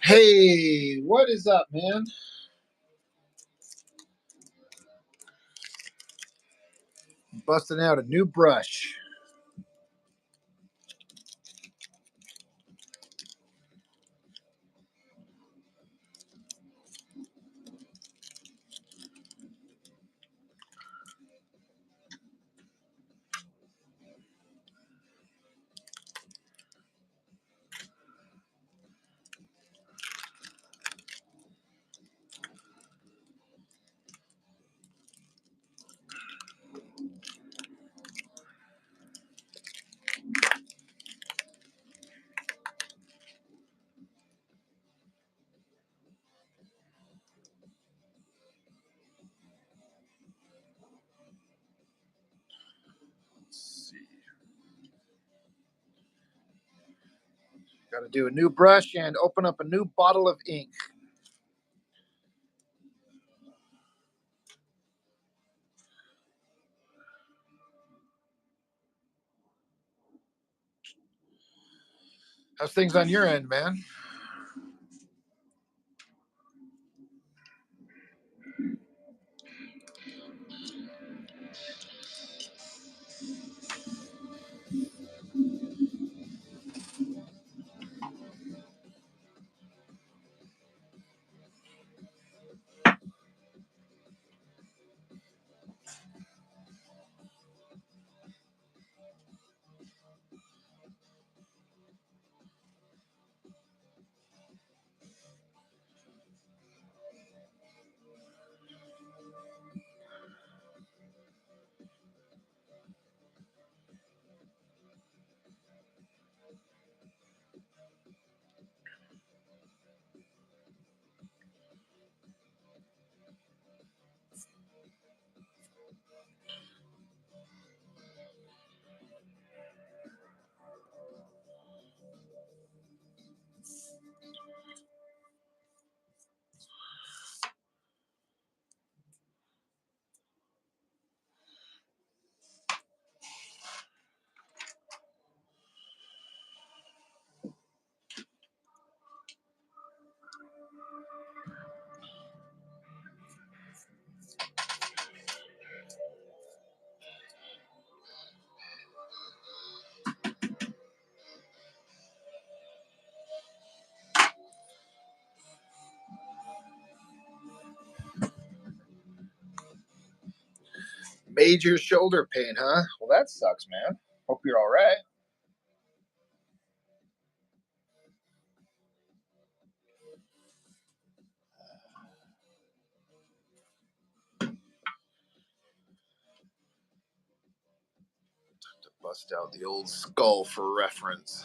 Hey, what is up, man? Busting out a new brush. Got to do a new brush and open up a new bottle of ink. How's things on your end, man? Major shoulder pain, huh? Well, that sucks, man. Hope you're all right. To bust out the old skull for reference.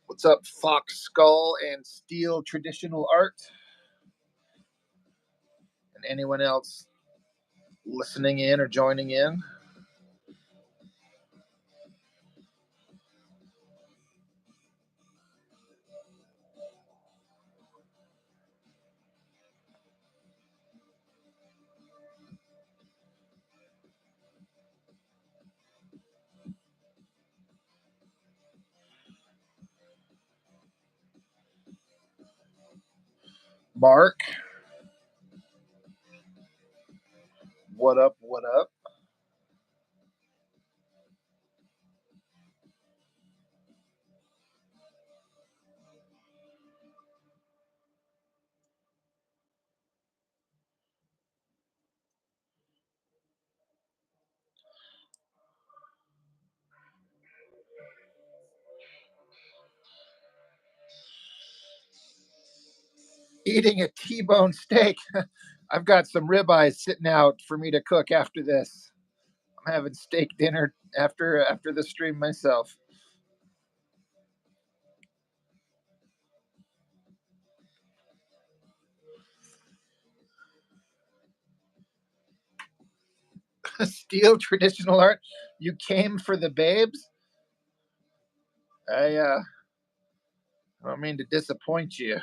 What's up, Fox Skull and Steel Traditional Art? And anyone else listening in or joining in? Mark, what up, what up? eating a T-bone steak. I've got some ribeyes sitting out for me to cook after this. I'm having steak dinner after the stream myself. Steel traditional art. You came for the babes? I don't mean to disappoint you.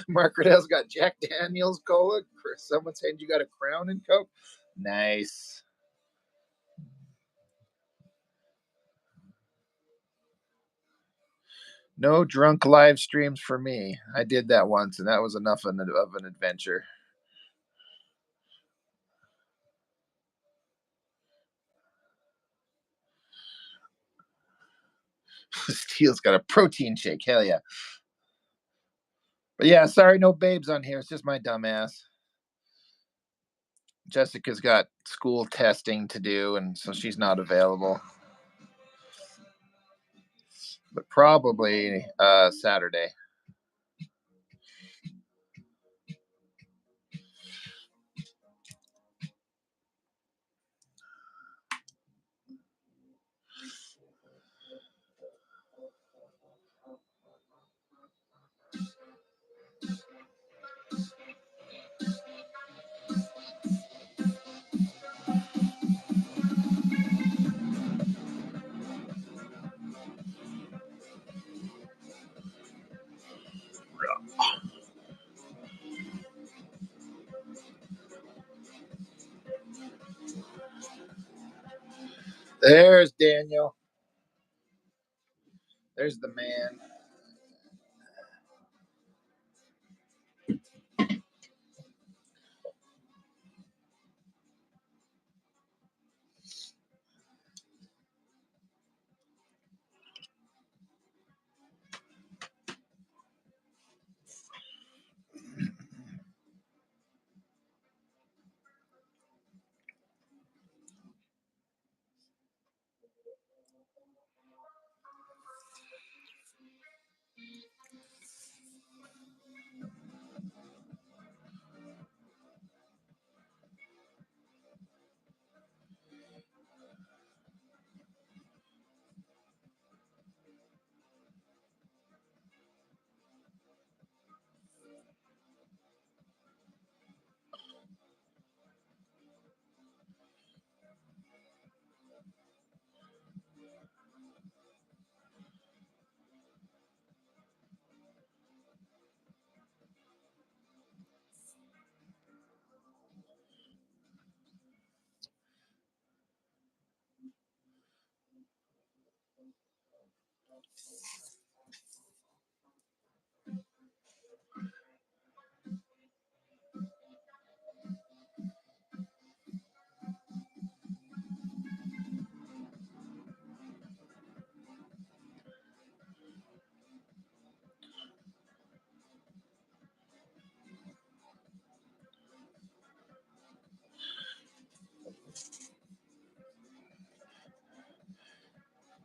Mark Riddell's got Jack Daniels cola. Someone saying you got a Crown and Coke. Nice. No drunk live streams for me. I did that once, and that was enough of an adventure. Steele's got a protein shake. Hell yeah. But yeah, sorry, no babes on here. It's just my dumb ass. Jessica's got school testing to do, and so she's not available. But probably Saturday. There's Daniel. There's the man.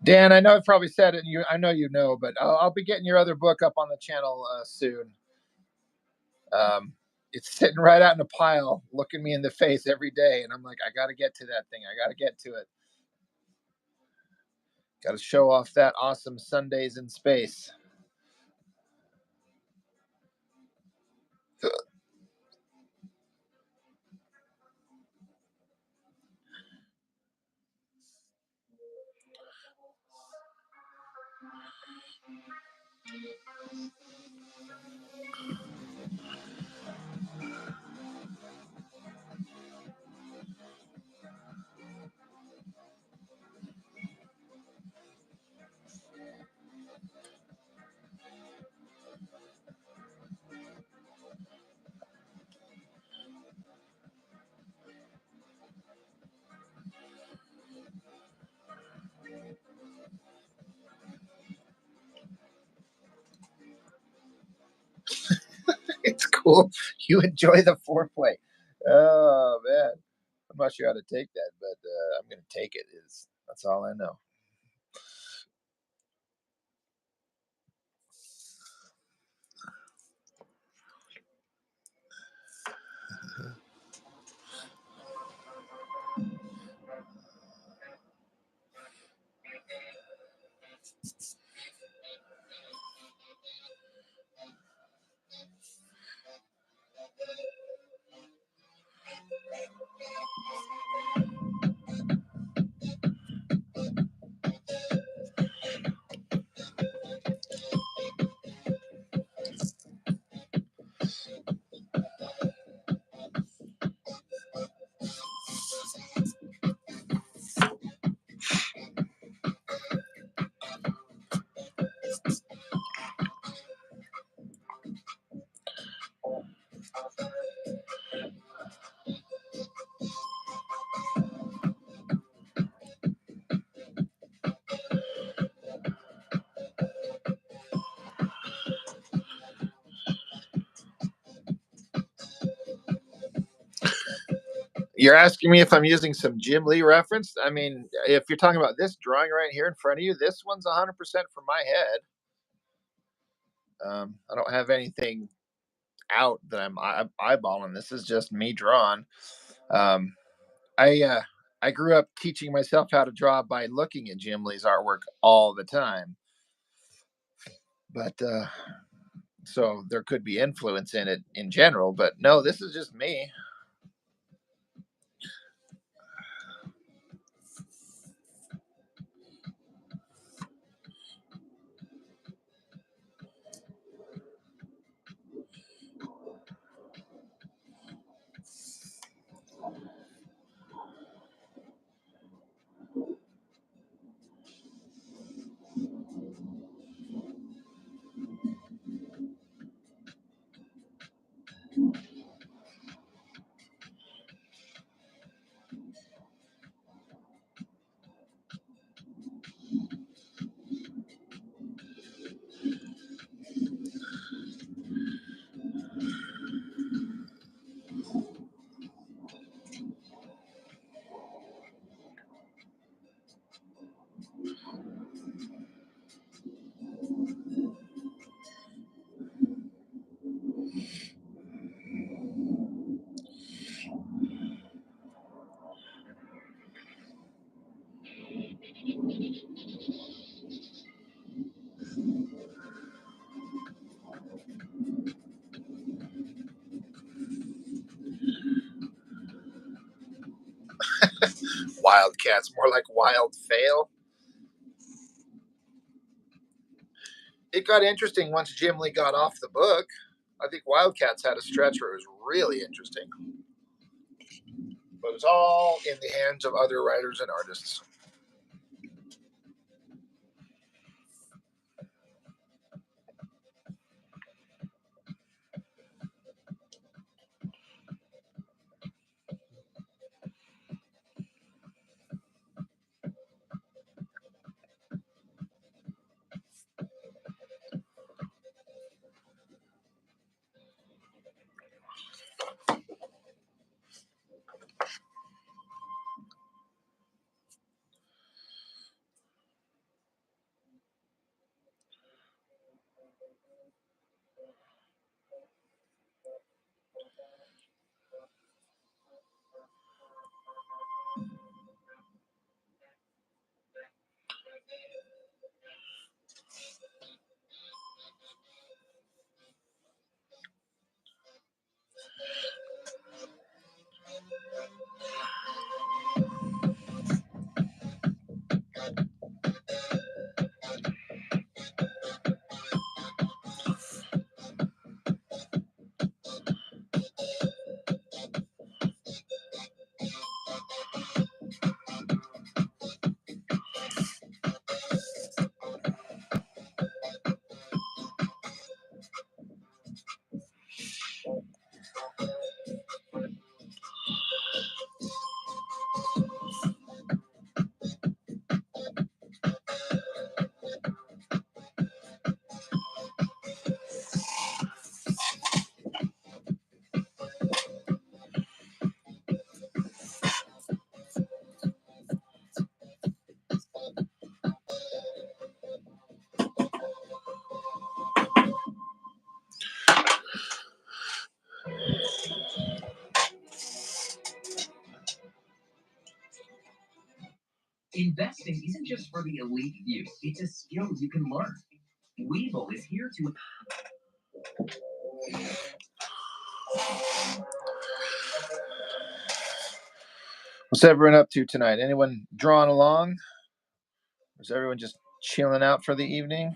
Dan, I know I've probably said it, and I know you know, but I'll be getting your other book up on the channel soon. It's sitting right out in a pile, looking me in the face every day, and I'm like, I got to get to that thing. I got to get to it. Got to show off that awesome Sundays in space. cool. You enjoy the foreplay. Oh man, I'm not sure how to take that, but I'm gonna take it. Is That's all I know. You're asking me if I'm using some Jim Lee reference? I mean, if you're talking about this drawing right here in front of you, this one's 100% from my head. I don't have anything out that I'm eyeballing. This is just me drawing. Um, I grew up teaching myself how to draw by looking at Jim Lee's artwork all the time, but so there could be influence in it in general. But no, this is just me. Wildcats, more like wild fail. It got interesting once Jim Lee got off the book. I think Wildcats had a stretch where it was really interesting, but it was all in the hands of other writers and artists. Investing isn't just for the elite few, it's a skill you can learn. Weevil is here to. What's everyone up to tonight? Anyone drawing along? Or is everyone just chilling out for the evening?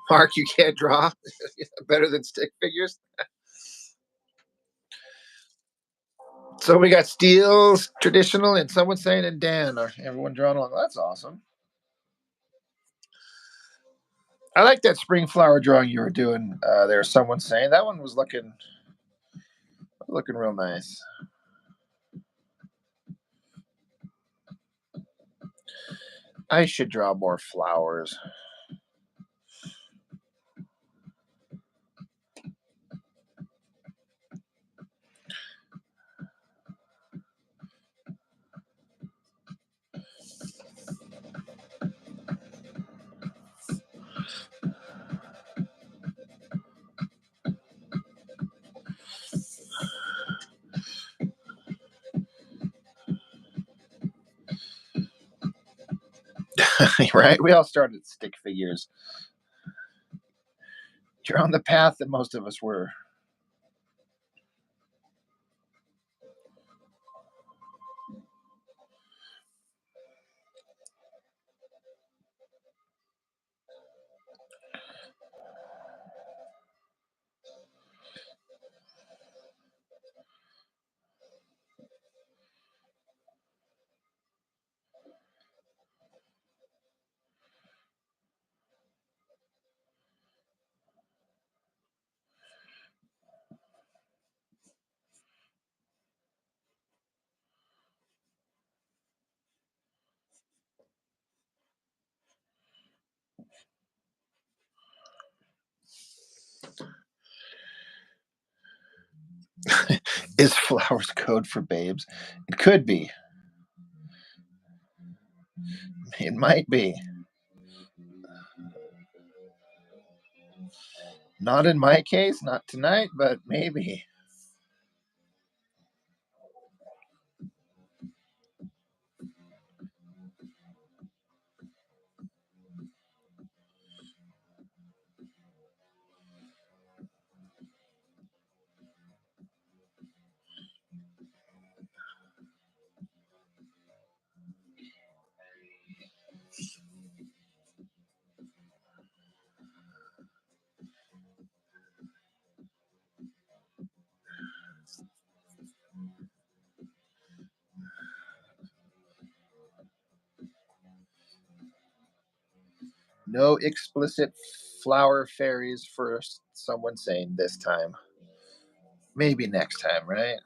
Mark, you can't draw better than stick figures. So we got steels, traditional, and someone saying, and Dan. Are everyone drawing along? That's awesome. I like that spring flower drawing you were doing there. Someone saying that one was looking real nice. I should draw more flowers. Right? We all started stick figures. You're on the path that most of us were. Is flowers code for babes? It could be. It might be. Not in my case, not tonight, but maybe. No explicit flower fairies for someone saying this time. Maybe next time, right?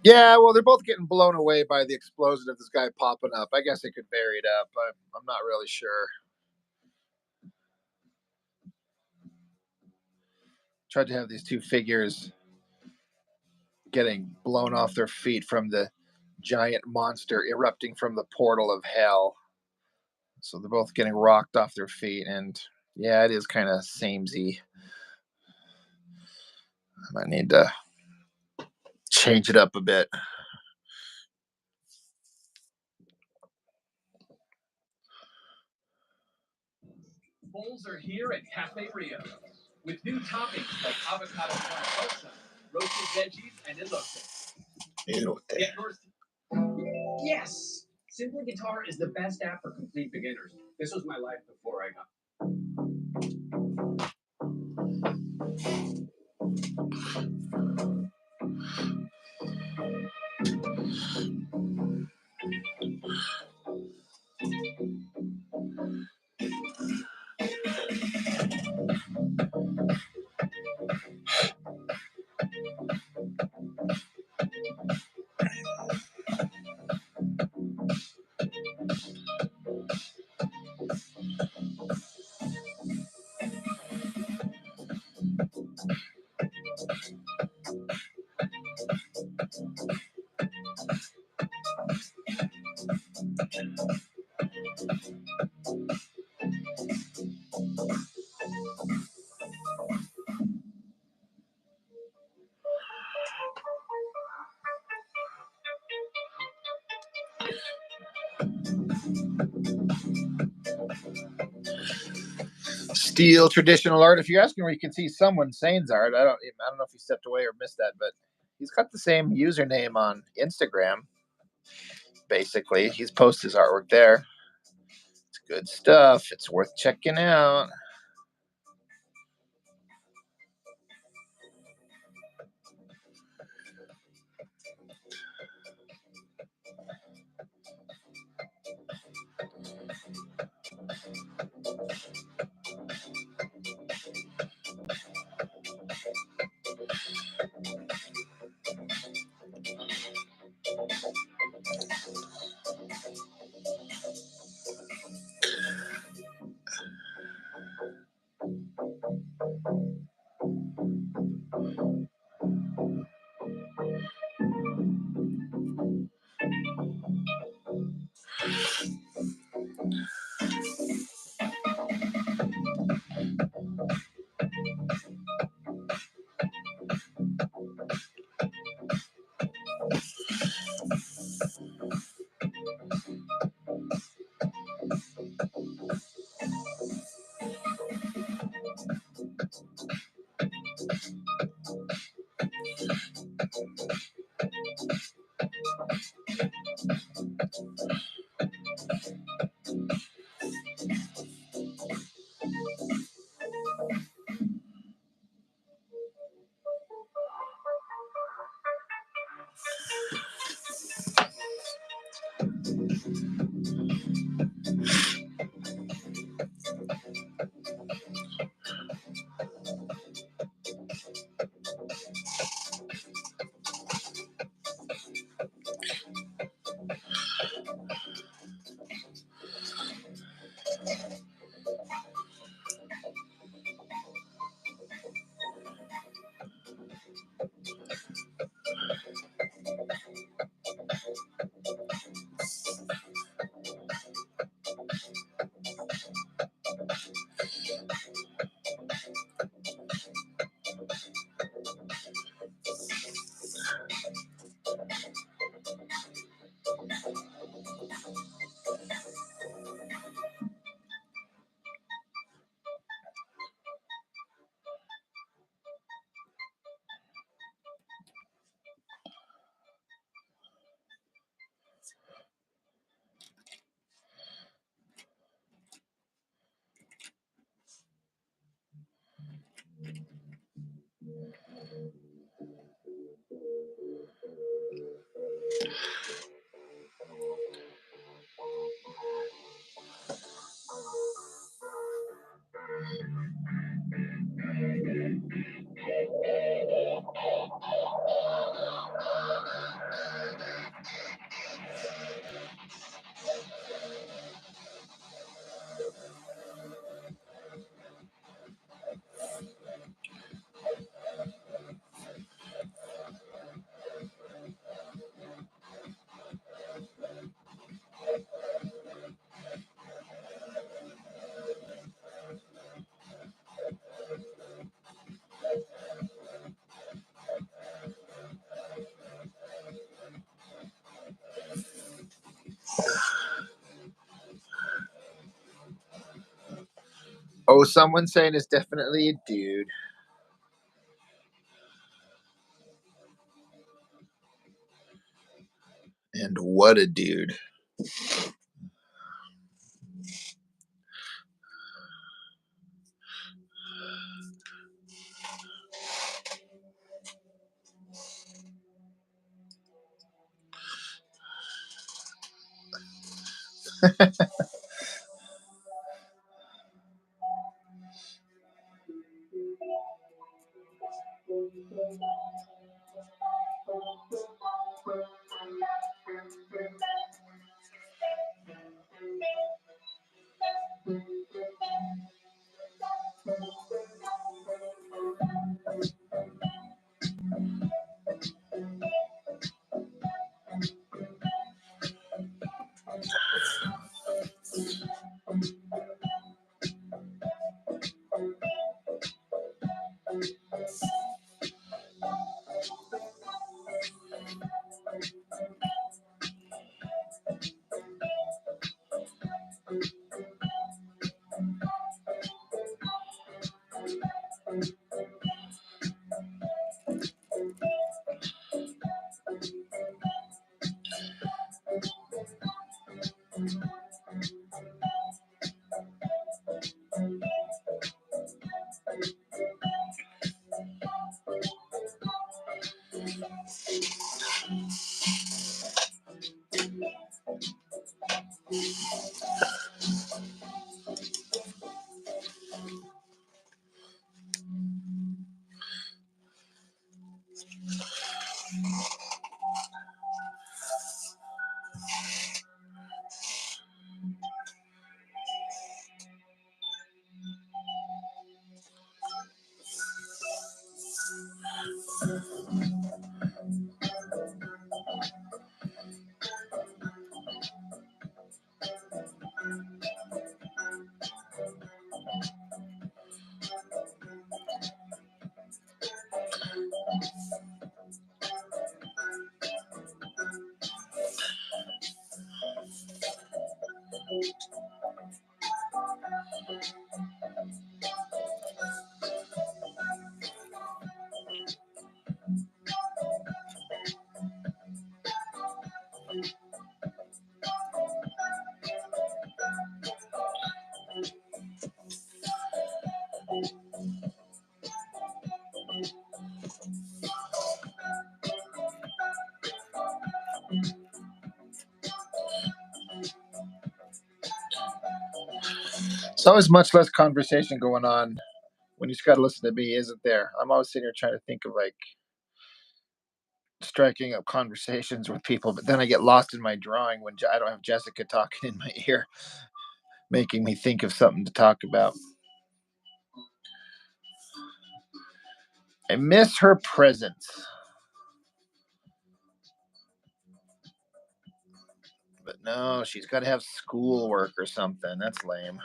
Yeah, well, they're both getting blown away by the explosion of this guy popping up. I guess it could vary it up. I'm not really sure. Tried to have these two figures getting blown off their feet from the giant monster erupting from the portal of hell. So they're both getting rocked off their feet, and yeah, it is kind of samey. I might need to change it up a bit. Bowls are here at Cafe Rio with new toppings like avocado corn salsa, roasted veggies, and elote. Get yours. Yes! Simply Guitar is the best app for complete beginners. This was my life before I got. Steel traditional art. If you're asking where you can see someone Sane's art, I don't know if he stepped away or missed that, but he's got the same username on Instagram. Basically, he's posted his artwork there. It's good stuff. It's worth checking out. Oh, someone's saying it's definitely a dude. And what a dude. There's always much less conversation going on when you just got to listen to me, isn't there? I'm always sitting here trying to think of like striking up conversations with people, but then I get lost in my drawing when I don't have Jessica talking in my ear, making me think of something to talk about. I miss her presence. But no, she's got to have schoolwork or something. That's lame.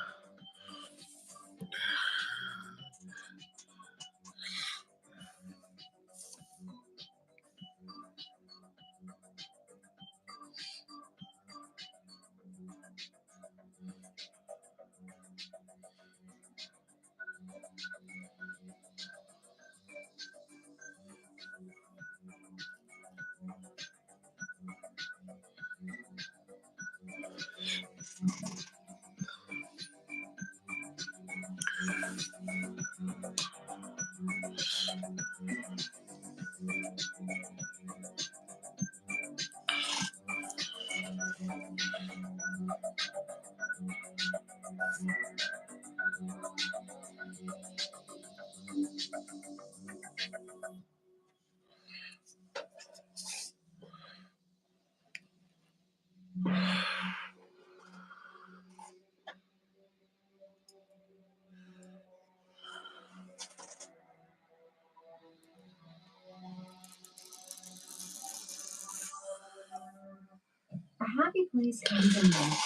A happy place ends in life.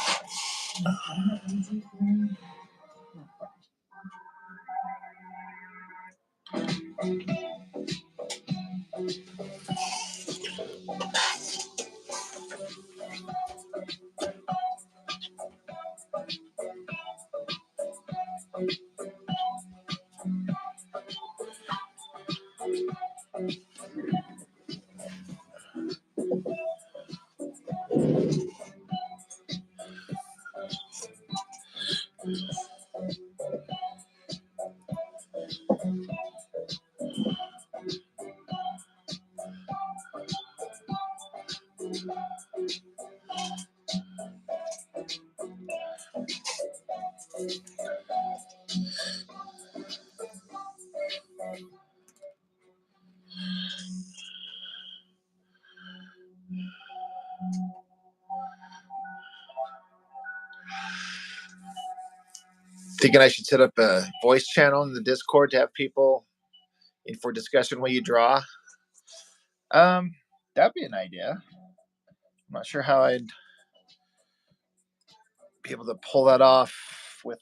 Thinking I should set up a voice channel in the Discord to have people in for discussion while you draw. That'd be an idea. I'm not sure how I'd be able to pull that off with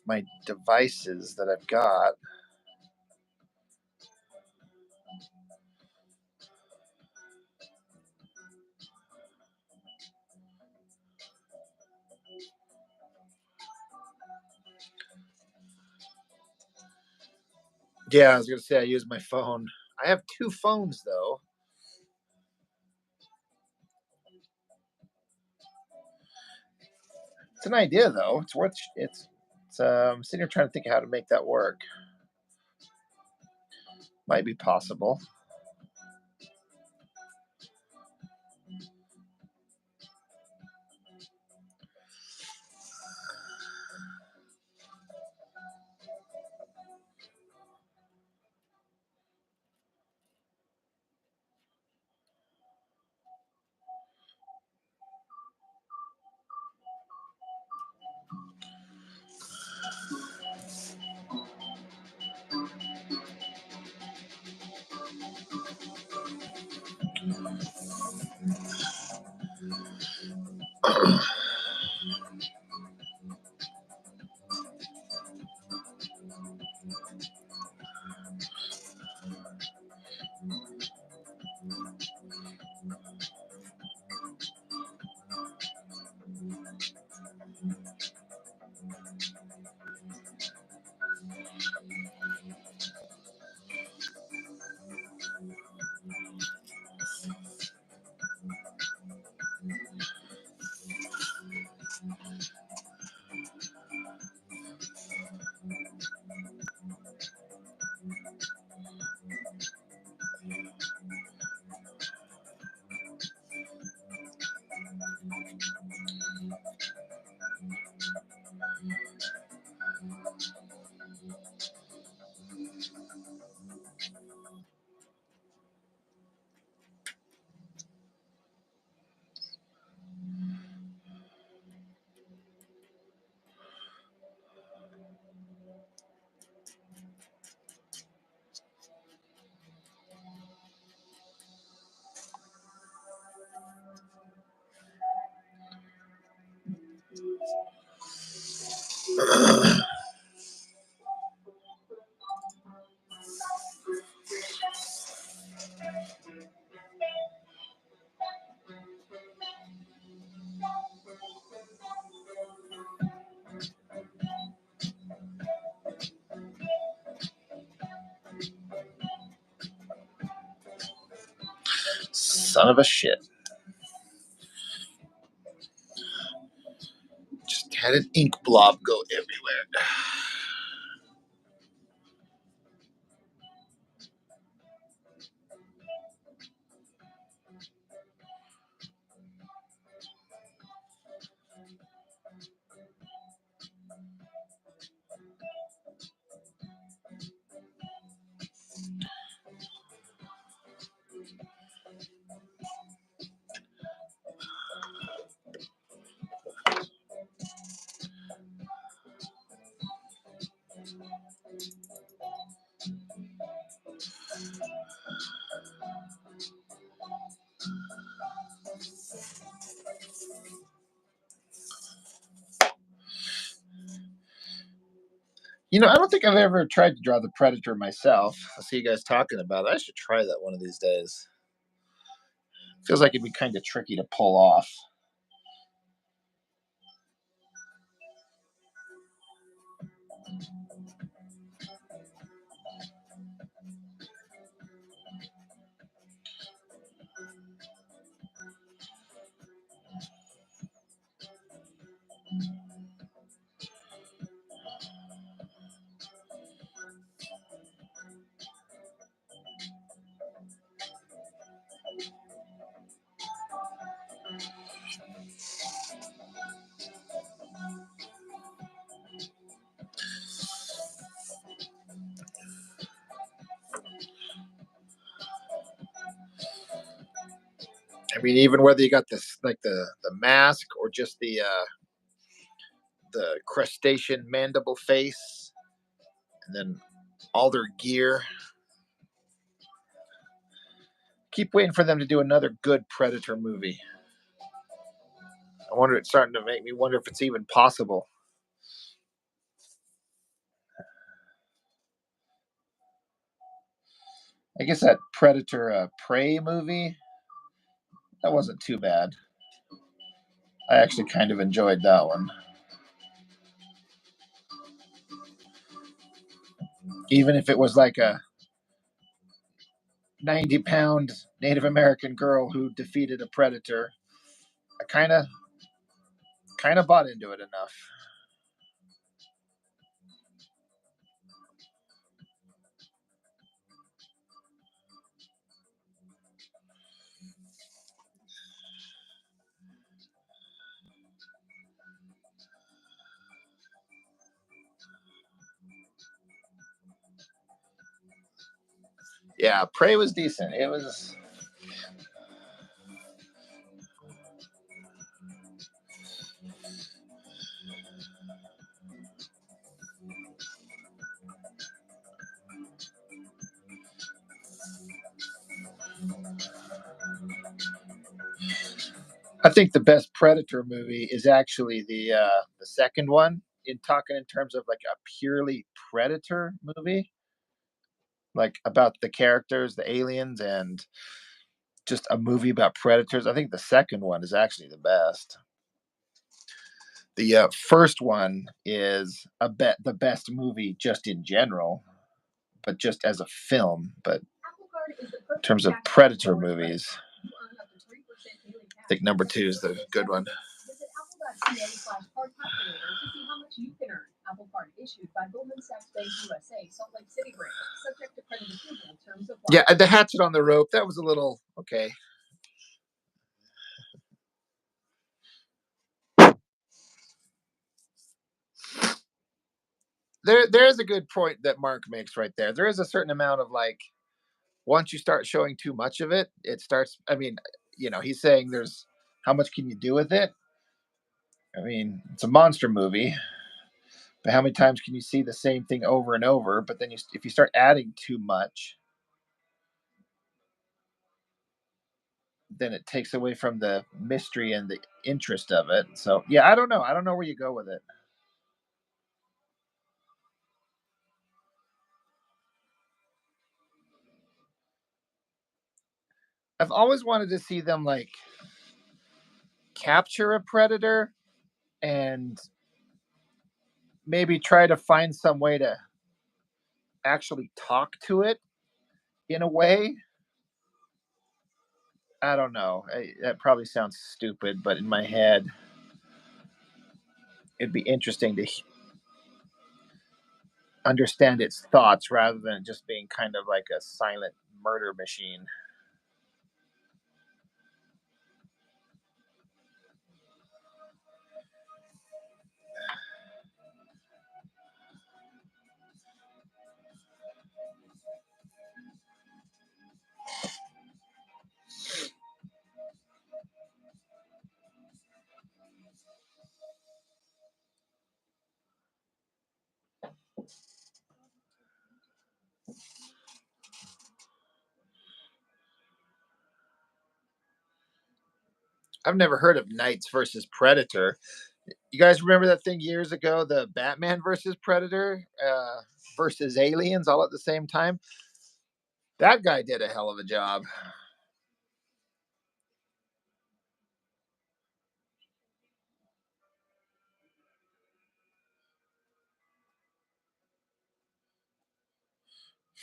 my devices that I've got. Yeah, I was gonna say I use my phone. I have 2 phones though. It's an idea though. It's worth. It's. I'm sitting here trying to think of how to make that work. Might be possible. Son of a shit. Just had an ink blob go everywhere. You know, I don't think I've ever tried to draw the Predator myself. I see you guys talking about it. I should try that one of these days. Feels like it'd be kind of tricky to pull off. I mean, even whether you got this like the mask or just the the crustacean mandible face, and then all their gear. Keep waiting for them to do another good Predator movie. I wonder, it's starting to make me wonder if it's even possible. I guess that Predator Prey movie, that wasn't too bad. I actually kind of enjoyed that one. Even if it was like a 90-pound Native American girl who defeated a predator, I kind of bought into it enough. Yeah, Prey was decent. It was. I think the best Predator movie is actually the second one. In talking in terms of like a purely Predator movie, like about the characters, the aliens, and just a movie about predators. I think the second one is actually the best. The first one is the best movie just in general, but just as a film. But in terms of Predator movies, I think number 2 is the good one. Yeah, the hatchet on the rope, that was a little okay. There is a good point that Mark makes right there. There is a certain amount of like, once you start showing too much of it, it starts. I mean, he's saying there's how much can you do with it? I mean, it's a monster movie, but how many times can you see the same thing over and over? But then if you start adding too much, then it takes away from the mystery and the interest of it. So yeah, I don't know. I don't know where you go with it. I've always wanted to see them like capture a predator and maybe try to find some way to actually talk to it in a way. I don't know. That probably sounds stupid, but in my head, it'd be interesting to understand its thoughts rather than just being kind of like a silent murder machine. I've never heard of Knights versus Predator. You guys remember that thing years ago, the Batman versus Predator versus aliens all at the same time? That guy did a hell of a job.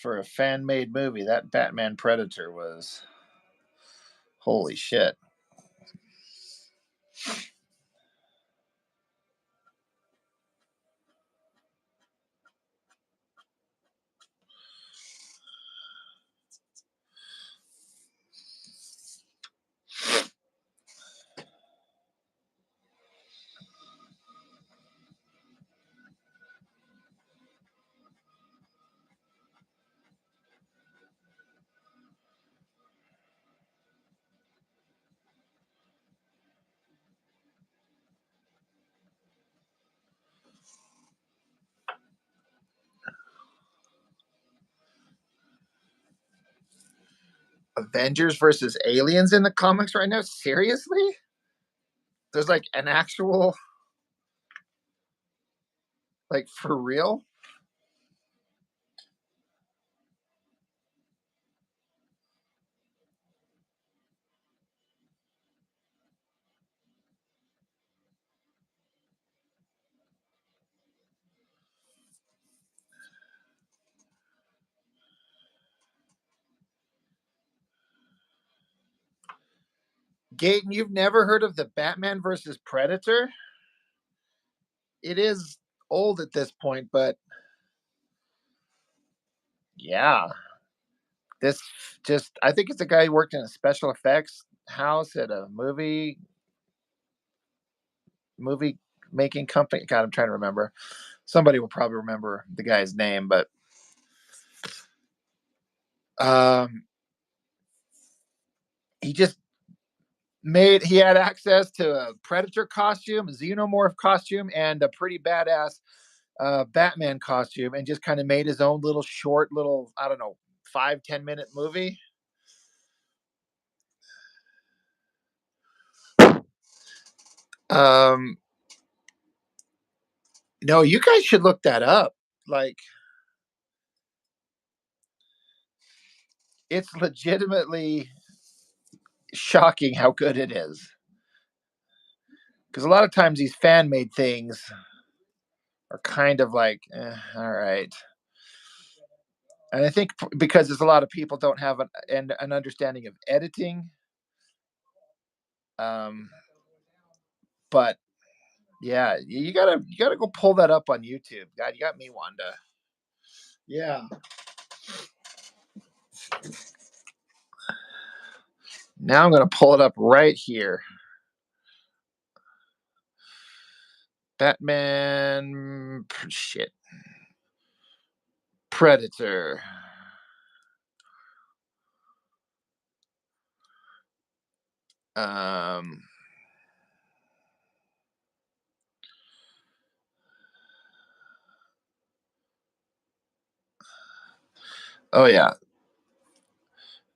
For a fan made movie, that Batman Predator was holy shit. Avengers versus aliens in the comics right now? Seriously? There's like an actual, like, for real? Gaten, you've never heard of the Batman versus Predator? It is old at this point, but yeah. This just, I think it's a guy who worked in a special effects house at a movie making company. God, I'm trying to remember. Somebody will probably remember the guy's name, but he just he had access to a Predator costume, a Xenomorph costume, and a pretty badass Batman costume, and just kind of made his own little short, I don't know, 5-10 minute movie. No, you guys should look that up. Like, it's legitimately shocking how good it is. Because a lot of times these fan made things are kind of like, all right. And I think because there's a lot of people don't have an understanding of editing. But yeah, you gotta go pull that up on YouTube. God, you got me, Wanda. Yeah. Now I'm gonna pull it up right here. Batman, shit, Predator. Oh yeah,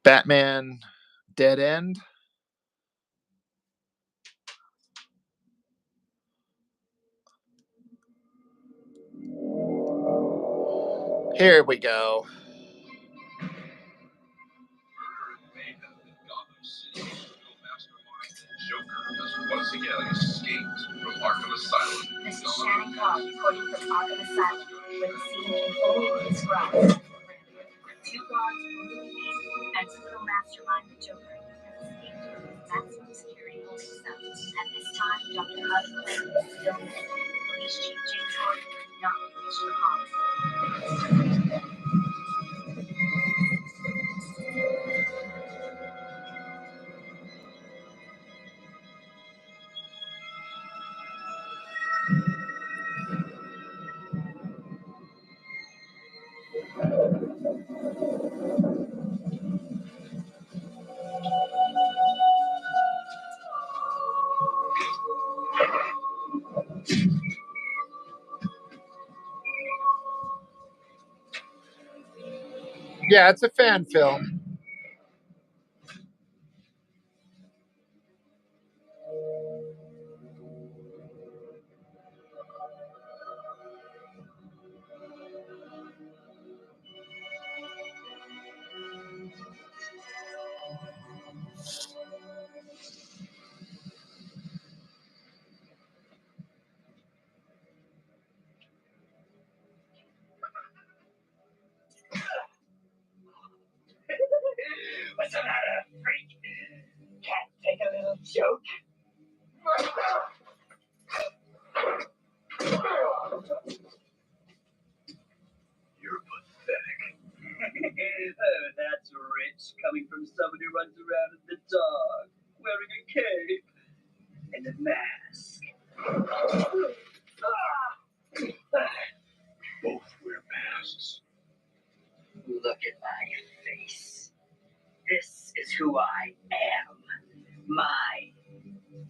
Batman, Dead End. Here we go. Joker has once again escaped from Arkham Asylum. This is Shannon Cobb reporting from Arkham Asylum, where the scene can only be described. Two guards brutally beat and criminal mastermind the Joker has escaped from his maximum security holding cell. At this time, Dr. Harvey Quinn is still missing. Police Chief James Gordon could not be reached for comment. Yeah, it's a fan film. What's the matter, freak? Can't take a little joke? You're pathetic. Oh, that's rich, coming from someone who runs around in the dark, wearing a cape and a mask. Both wear masks. Look at my face. This is who I am. My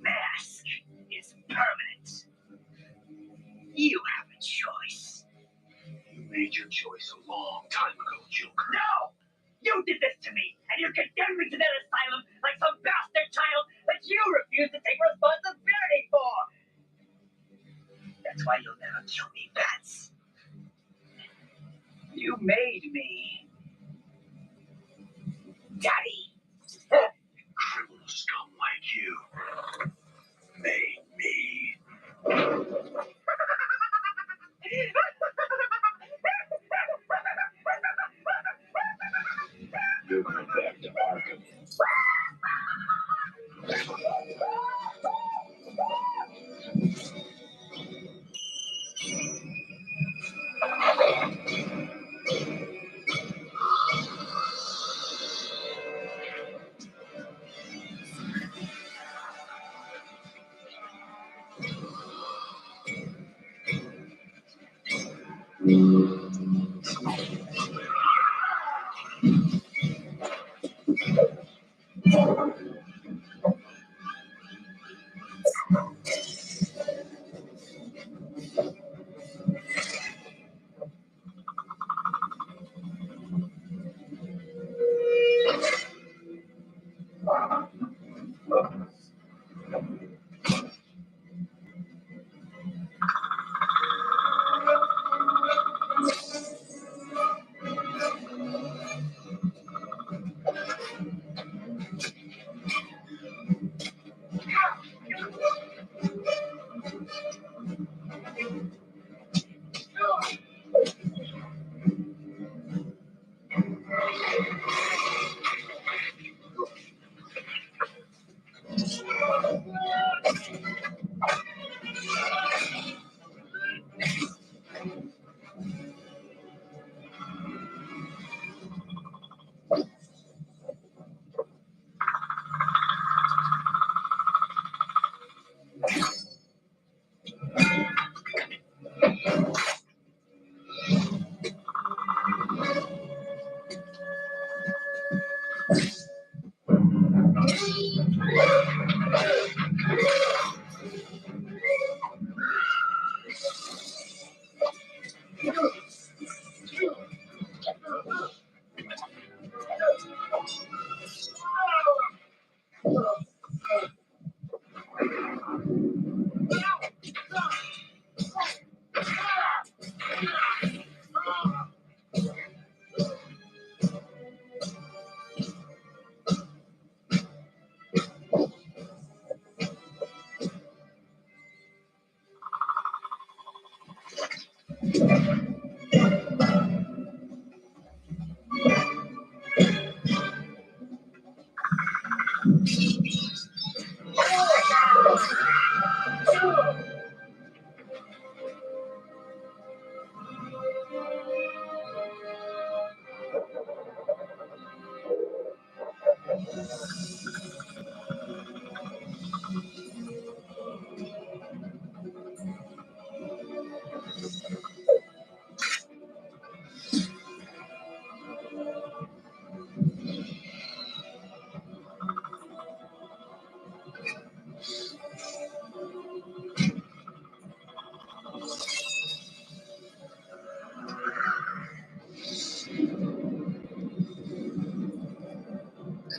mask is permanent. You have a choice. You made your choice a long time ago, Joker. No! You did this to me, and you condemn me Show me bats. You made me, Daddy. Criminal scum like you made me. You're going back to Arkham.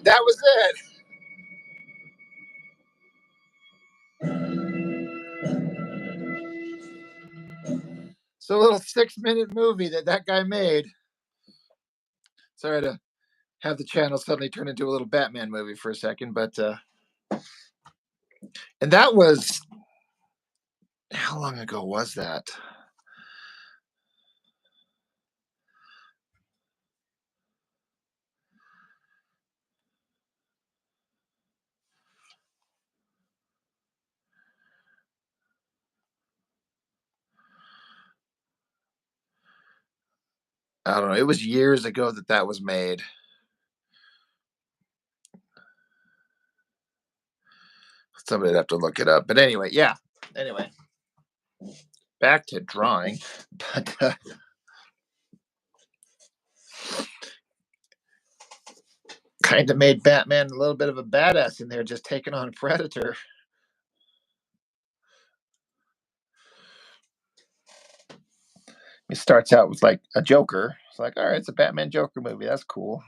That was it. So a little 6-minute movie that guy made. Sorry to have the channel suddenly turn into a little Batman movie for a second, but and that was, how long ago was that? I don't know. It was years ago that was made. Somebody'd have to look it up. But anyway, yeah. Anyway, back to drawing. But kind of made Batman a little bit of a badass in there, just taking on Predator. It starts out with like a Joker. It's like, all right, it's a Batman Joker movie. That's cool.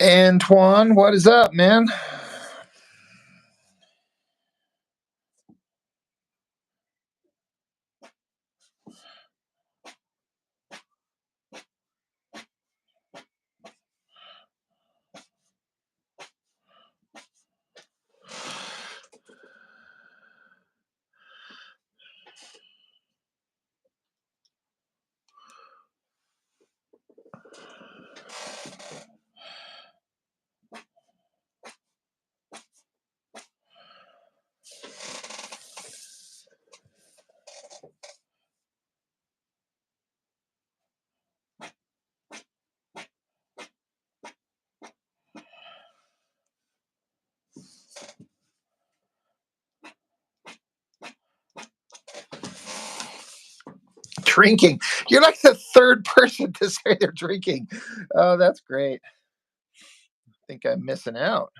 Antoine, what is up, man? Drinking. You're like the third person to say they're drinking. Oh, that's great. I think I'm missing out.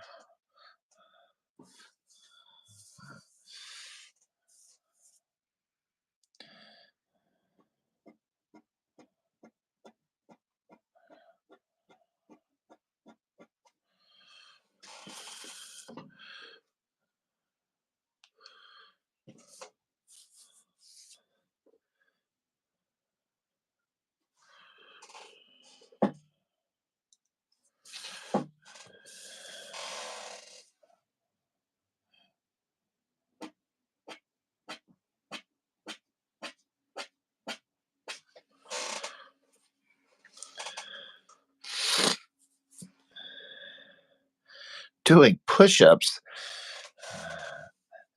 Doing push-ups.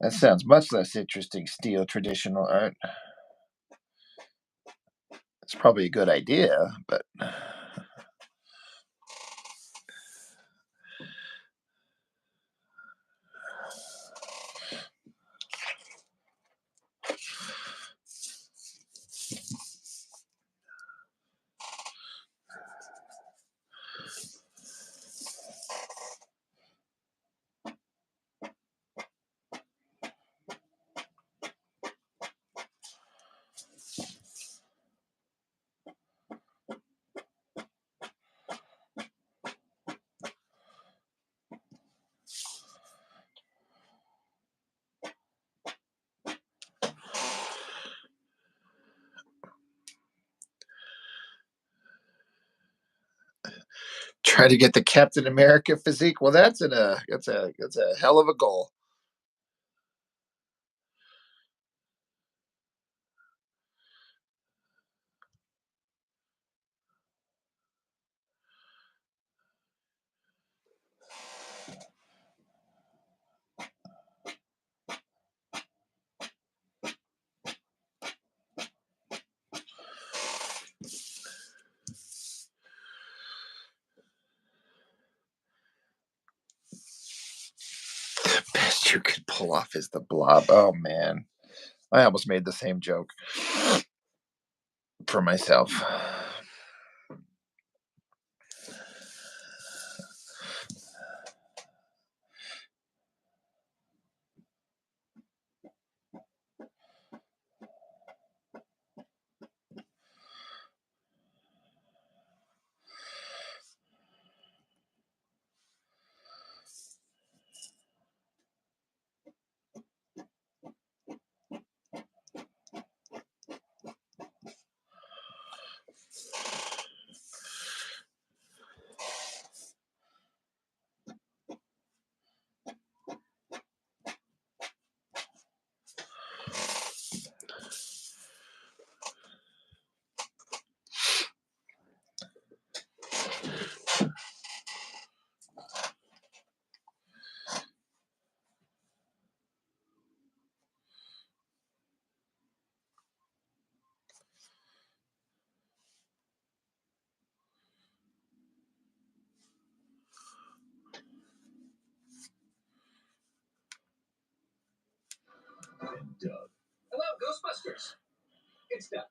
That sounds much less interesting. Steel traditional art. It's probably a good idea, but try to get the Captain America physique. Well, that's a hell of a goal. The best you could pull off is the Blob. Oh man, I almost made the same joke for myself. Doug. Hello, Ghostbusters. It's Doug.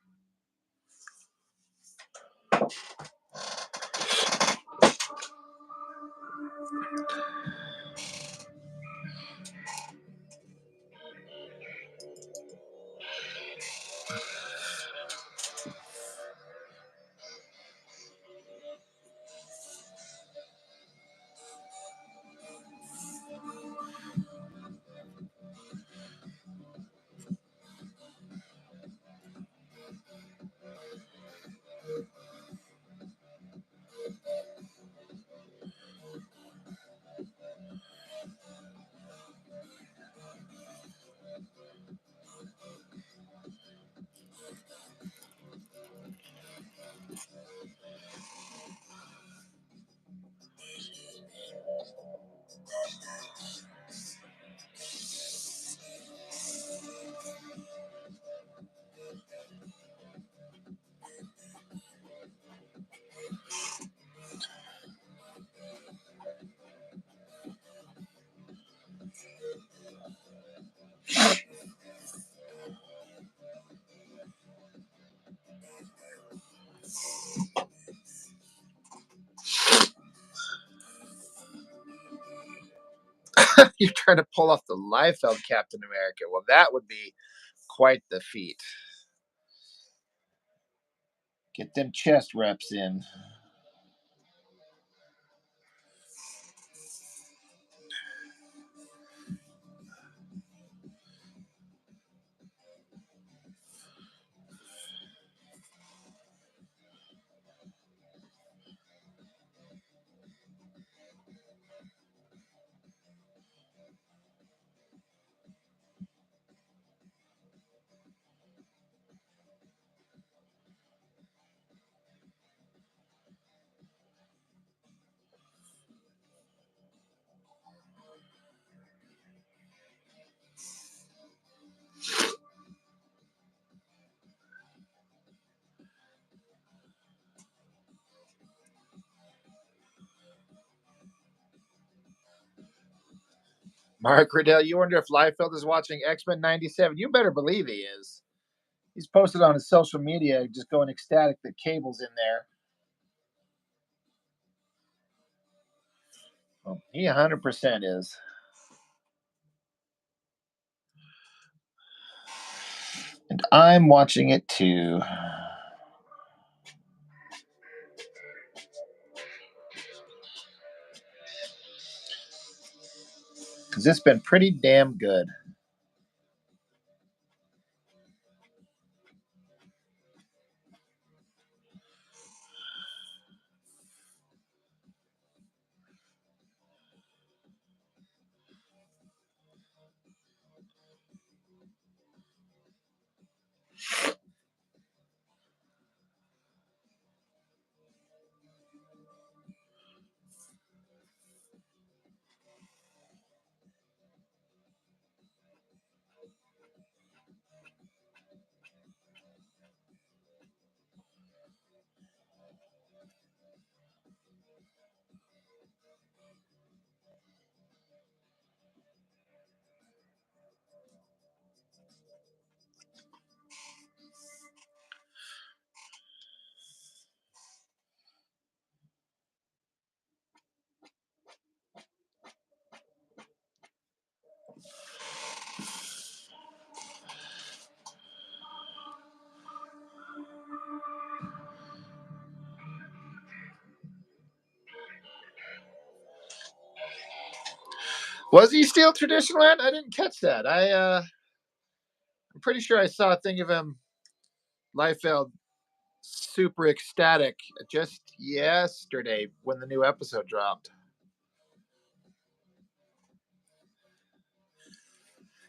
You're trying to pull off the Liefeld Captain America. Well, that would be quite the feat. Get them chest reps in. Mark Riddell, you wonder if Liefeld is watching X-Men 97. You better believe he is. He's posted on his social media, just going ecstatic that Cable's in there. Well, he 100% is. And I'm watching it too. Because it's been pretty damn good. Was he still traditional? I didn't catch that. I'm pretty sure I saw a thing of him, Liefeld, super ecstatic just yesterday when the new episode dropped.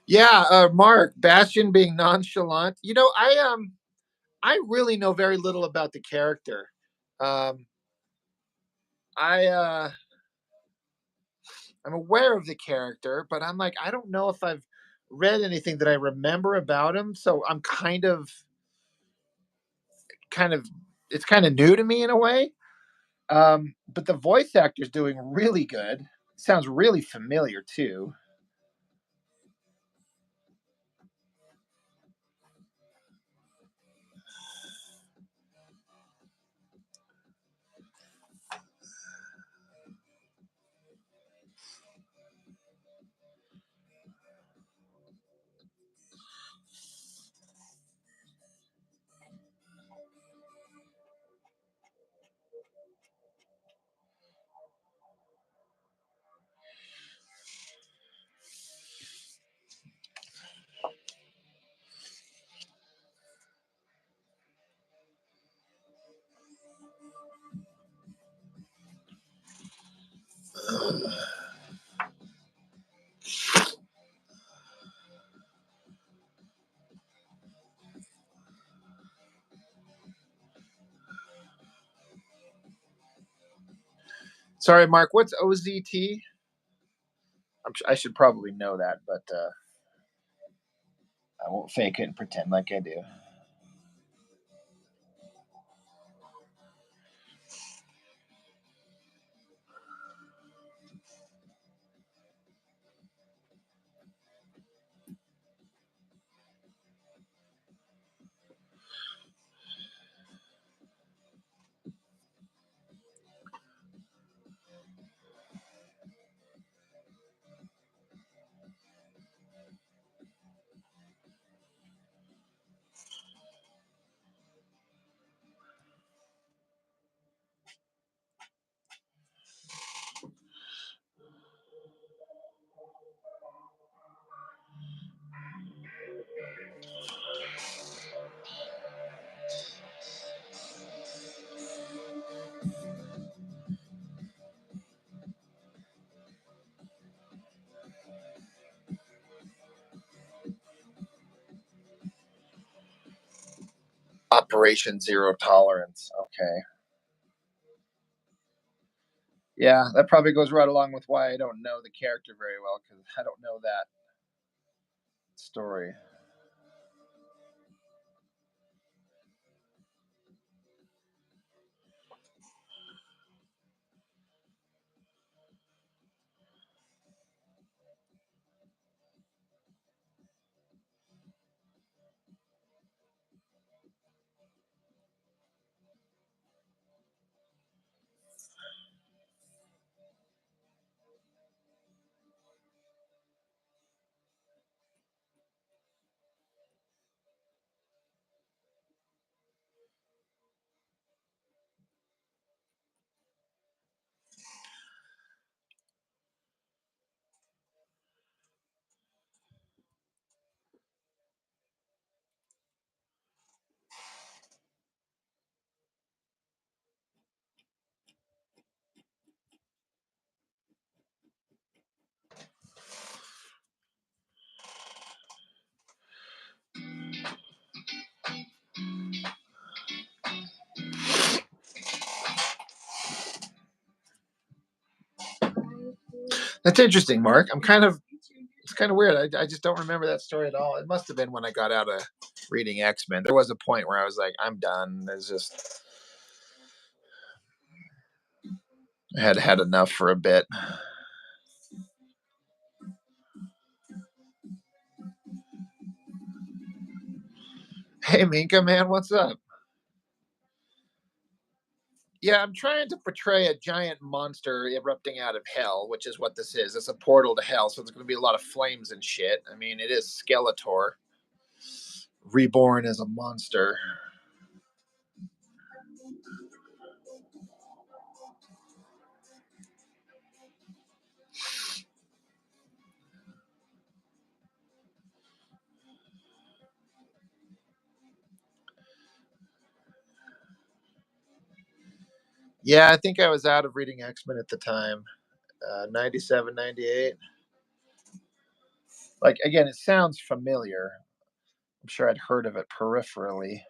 Yeah, Mark, Bastion being nonchalant. You know, I really know very little about the character. Um, I I'm aware of the character, but I'm like, I don't know if I've read anything that I remember about him. So I'm kind of, it's kind of new to me in a way. But the voice actor's doing really good. Sounds really familiar too. Sorry, Mark. What's OZT? I should probably know that, but I won't fake it and pretend like I do. Operation Zero Tolerance. Okay. Yeah, that probably goes right along with why I don't know the character very well, because I don't know that story. That's interesting, Mark. It's kind of weird. I just don't remember that story at all. It must have been when I got out of reading X-Men. There was a point where I was like, I'm done. I had had enough for a bit. Hey, Minka, man, what's up? Yeah, I'm trying to portray a giant monster erupting out of hell, which is what this is. It's a portal to hell, so there's going to be a lot of flames and shit. I mean, it is Skeletor reborn as a monster. Yeah, I think I was out of reading X-Men at the time. 97, 98. Like, again, it sounds familiar. I'm sure I'd heard of it peripherally.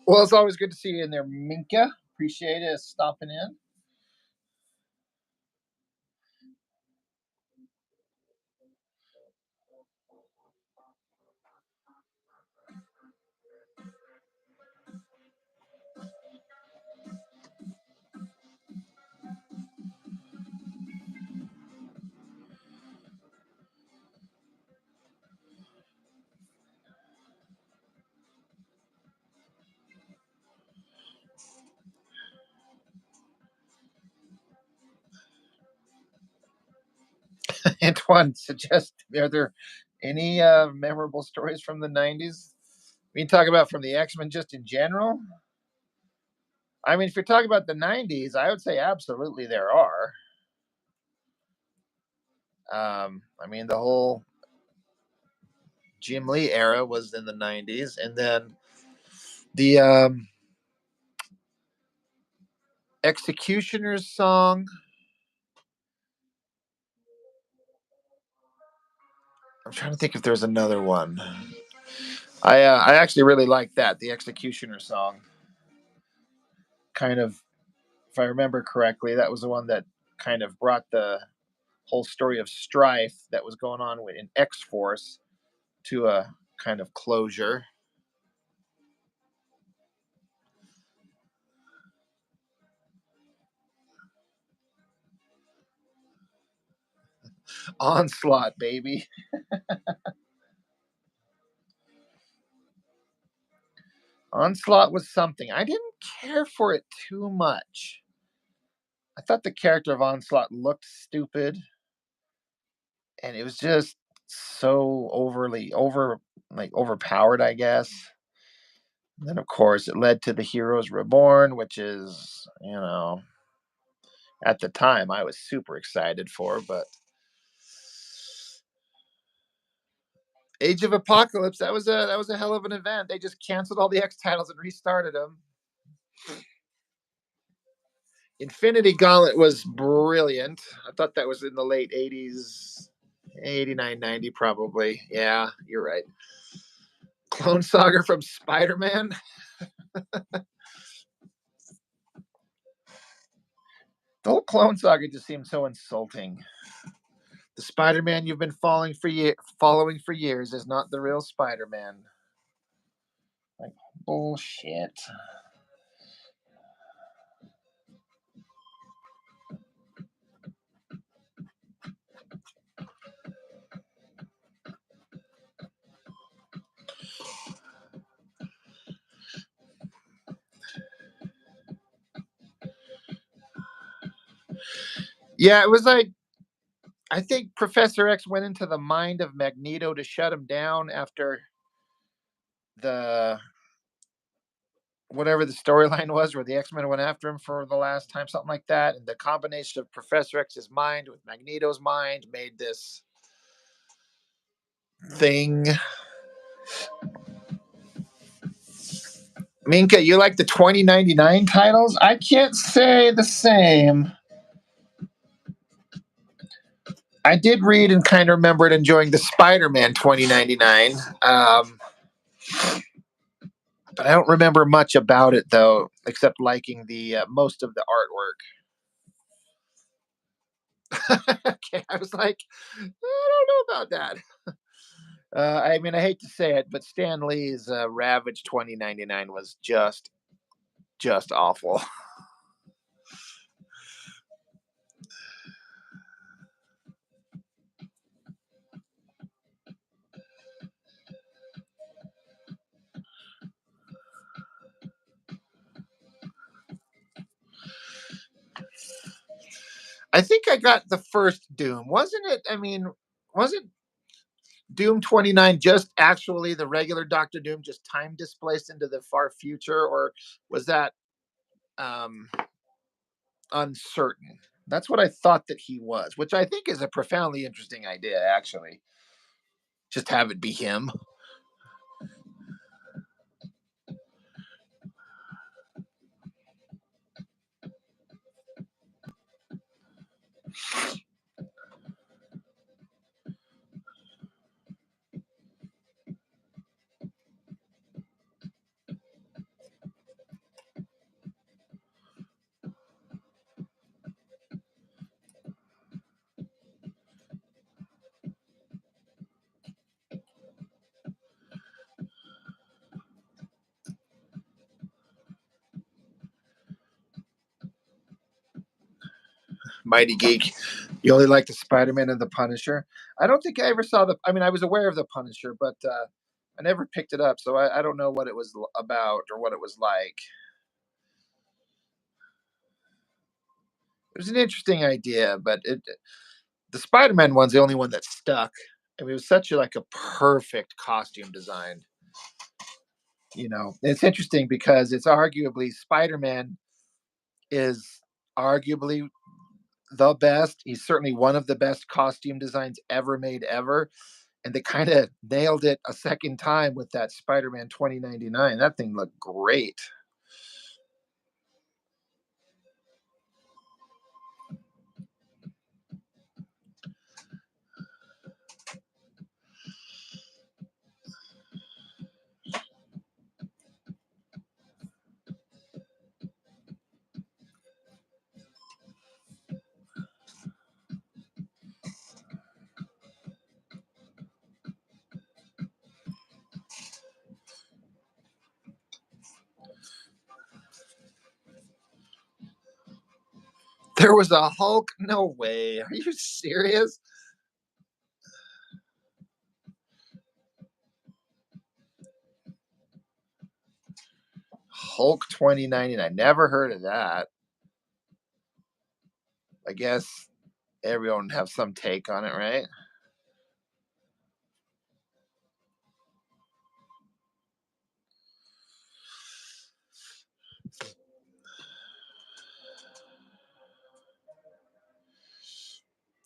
Well, it's always good to see you in there, Minka. Appreciate it stopping in. Antoine suggests, are there any memorable stories from the 90s? We talk about from the X-Men just in general. I mean, if you're talking about the 90s, I would say absolutely there are. I mean, the whole Jim Lee era was in the 90s, and then the Executioner's song. I'm trying to think if there's another one. I actually really like that, the Executioner song. Kind of, if I remember correctly, that was the one that kind of brought the whole story of strife that was going on in X Force to a kind of closure. Onslaught, baby. Onslaught was something. I didn't care for it too much. I thought the character of Onslaught looked stupid. and it was just so overpowered, I guess. And then of course it led to the Heroes Reborn, which is, at the time I was super excited for, but Age of Apocalypse, that was a hell of an event. They just canceled all the X titles and restarted them. Infinity Gauntlet was brilliant. I thought that was in the late 80s, 89, 90 probably. Yeah, you're right. Clone Saga from Spider-Man. The whole Clone Saga just seemed so insulting. The Spider-Man you've been following for years is not the real Spider-Man. Like, bullshit. Yeah, it was like, I think Professor X went into the mind of Magneto to shut him down after the whatever the storyline was where the X-Men went after him for the last time, something like that. And the combination of Professor X's mind with Magneto's mind made this thing. Minka, you like the 2099 titles? I can't say the same. I did read and kind of remembered enjoying the Spider-Man 2099. But I don't remember much about it, though, except liking the most of the artwork. Okay, I was like, I don't know about that. I mean, I hate to say it, but Stan Lee's Ravage 2099 was just awful. I think I got the first Doom, wasn't it? I mean, wasn't Doom 29 just actually the regular Doctor Doom, just time displaced into the far future, or was that um, uncertain? That's what I thought that he was, which I think is a profoundly interesting idea, actually. Just have it be him. Mighty Geek. You only like the Spider-Man and the Punisher. I don't think I ever saw the. I mean, I was aware of the Punisher, but I never picked it up, so I don't know what it was about or what it was like. It was an interesting idea, but the Spider-Man one's the only one that stuck. I mean, it was such a perfect costume design. It's interesting because it's arguably Spider-Man is arguably the best. He's certainly one of the best costume designs ever made ever. And they kind of nailed it a second time with that Spider-Man 2099. That thing looked great. There was a Hulk? No way. Are you serious? Hulk 2099. Never heard of that. I guess everyone have some take on it, right?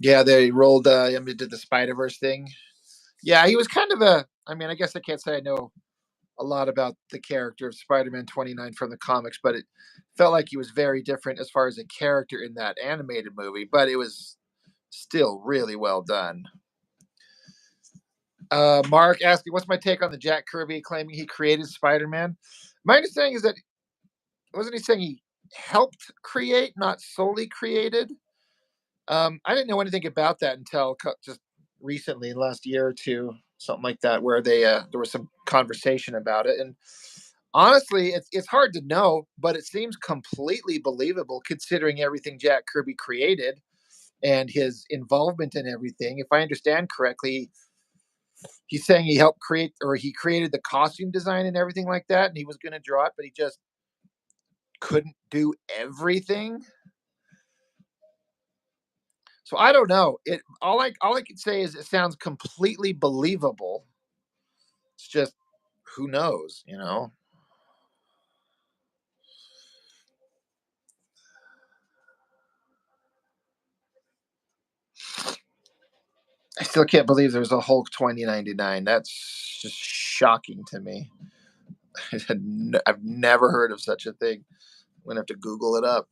Yeah, they rolled him into the Spider-Verse thing. Yeah, he was kind of a. I mean, I guess I can't say I know a lot about the character of Spider-Man 29 from the comics, but it felt like he was very different as far as a character in that animated movie, but it was still really well done. Mark asking, what's my take on the Jack Kirby claiming he created Spider-Man? My understanding is that wasn't he saying he helped create, not solely created? I didn't know anything about that until just recently, in the last year or two, something like that, where they there was some conversation about it. And honestly, it's hard to know, but it seems completely believable considering everything Jack Kirby created and his involvement in everything. If I understand correctly, he's saying he helped create or he created the costume design and everything like that, and he was going to draw it, but he just couldn't do everything. So I don't know. It all I can say is it sounds completely believable. It's just who knows, you know. I still can't believe there's a Hulk 2099. That's just shocking to me. I've never heard of such a thing. I'm gonna have to Google it up.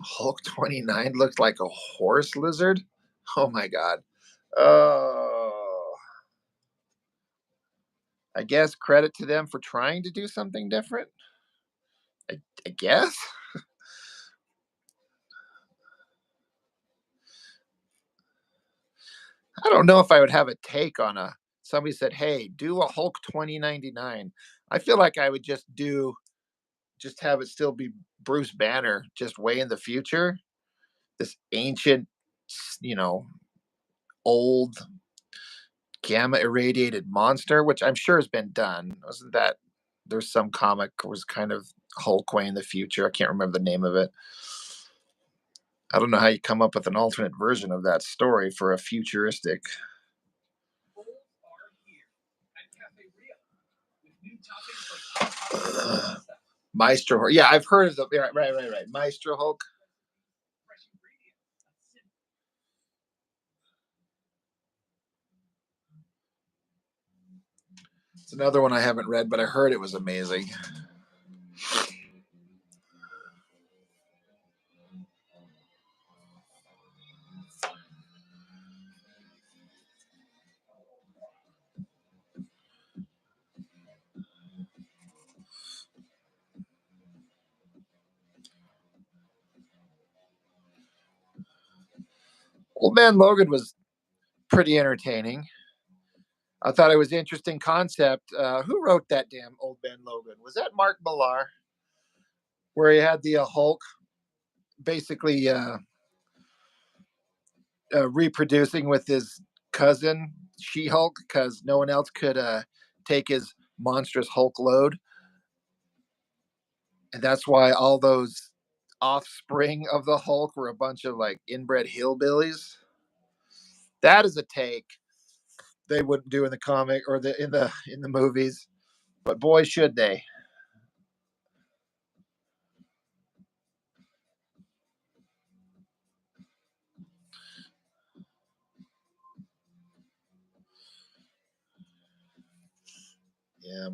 Hulk 29 looks like a horse lizard. Oh my god. Oh, I guess credit to them for trying to do something different. I guess. I don't know if I would have a take on a somebody said, "Hey, do a Hulk 2099." I feel like I would just have it still be Bruce Banner, just way in the future. This ancient, you know, old gamma irradiated monster, which I'm sure has been done. Wasn't that there's some comic was kind of Hulk way in the future? I can't remember the name of it. I don't know how you come up with an alternate version of that story for a futuristic. Maestro. Yeah, I've heard of the right. Maestro Hulk. It's another one I haven't read, but I heard it was amazing. Old Man Logan was pretty entertaining. I thought it was interesting concept. Who wrote that damn Old Man Logan? Was that Mark Millar? Where he had the Hulk basically reproducing with his cousin She Hulk because no one else could take his monstrous Hulk load, and that's why all those offspring of the Hulk were a bunch of like inbred hillbillies. That is a take they wouldn't do in the comic or the movies, but boy should they. Yeah.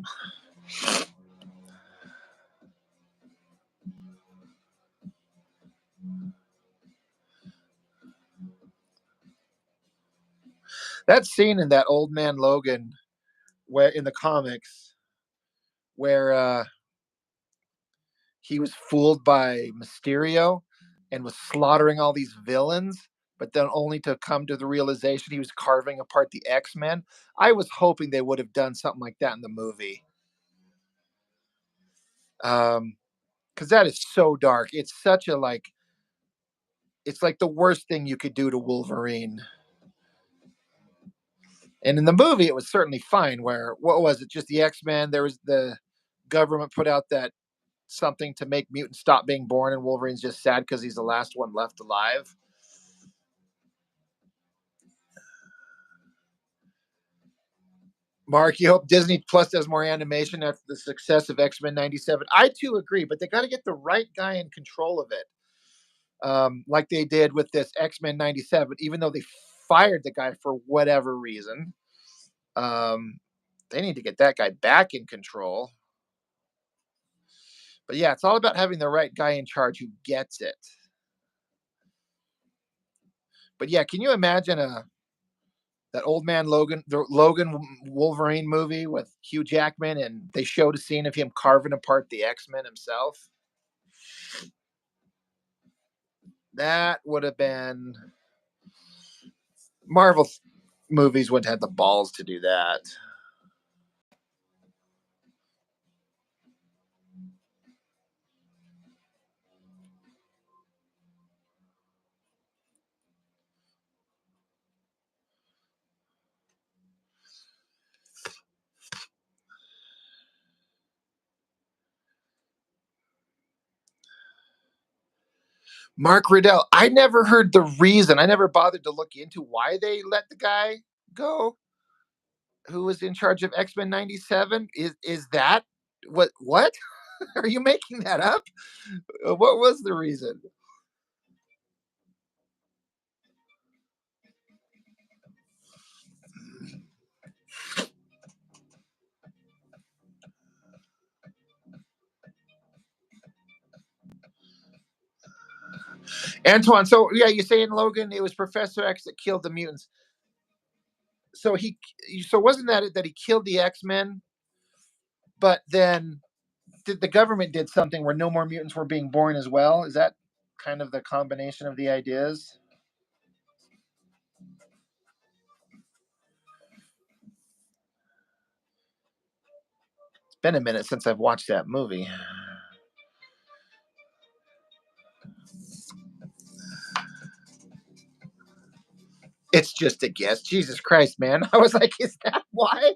That scene in that Old Man Logan where in the comics where he was fooled by Mysterio and was slaughtering all these villains, but then only to come to the realization he was carving apart the X-Men. I was hoping they would have done something like that in the movie. Because that is so dark. It's such a like. It's like the worst thing you could do to Wolverine. And in the movie, it was certainly fine. Where what was it? Just the X-Men. There was the government put out that something to make mutants stop being born, and Wolverine's just sad because he's the last one left alive. Mark, you hope Disney Plus does more animation after the success of X-Men '97. I too agree, but they got to get the right guy in control of it, like they did with this X-Men '97. Even though they fired the guy for whatever reason, they need to get that guy back in control. But yeah, it's all about having the right guy in charge who gets it. But yeah, can you imagine that old man Logan, the Logan Wolverine movie with Hugh Jackman, and they showed a scene of him carving apart the X-Men himself? That would have been Marvel movies wouldn't have the balls to do that. Mark Riddell, I never heard the reason. I never bothered to look into why they let the guy go who was in charge of X-Men '97. Is that what? Are you making that up? What was the reason? Antoine, so yeah, you're saying Logan, it was Professor X that killed the mutants. So so wasn't that it that he killed the X-Men, but then the government did something where no more mutants were being born as well? Is that kind of the combination of the ideas? It's been a minute since I've watched that movie. It's just a guess. Jesus Christ, man. I was like, is that why?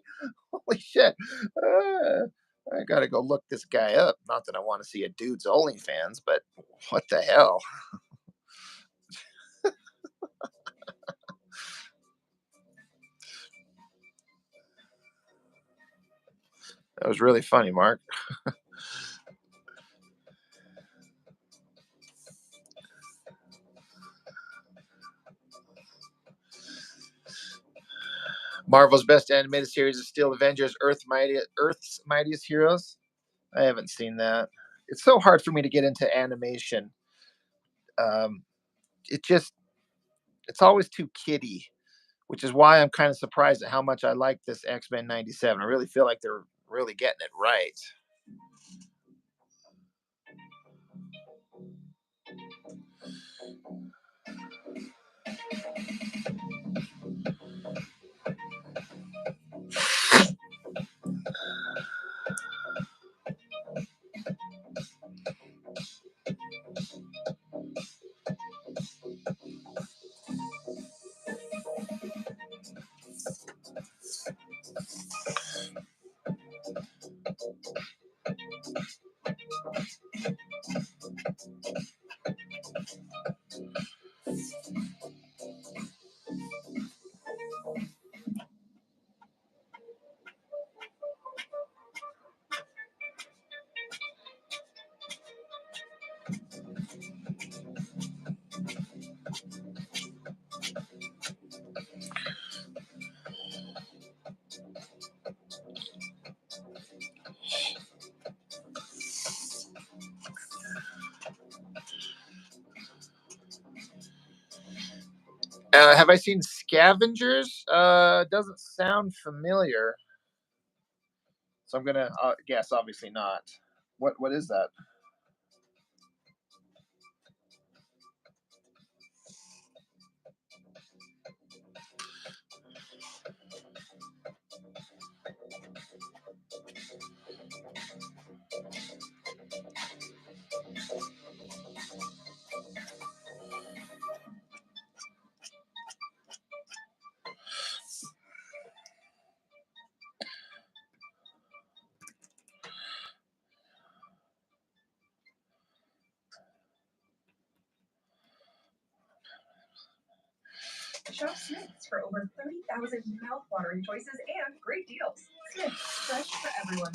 Holy shit. I gotta go look this guy up. Not that I want to see a dude's OnlyFans, but what the hell? That was really funny, Mark. Marvel's best animated series is still Avengers: Earth's Mightiest Heroes. I haven't seen that. It's so hard for me to get into animation. Um, it just it's always too kiddie, which is why I'm kind of surprised at how much I like this X-Men '97. I really feel like they're really getting it right. Have I seen Scavengers? Doesn't sound familiar. So I'm gonna guess. Obviously not. What is that? Shop Smith's for over 30,000 mouth-watering choices and great deals. Smith's, fresh for everyone.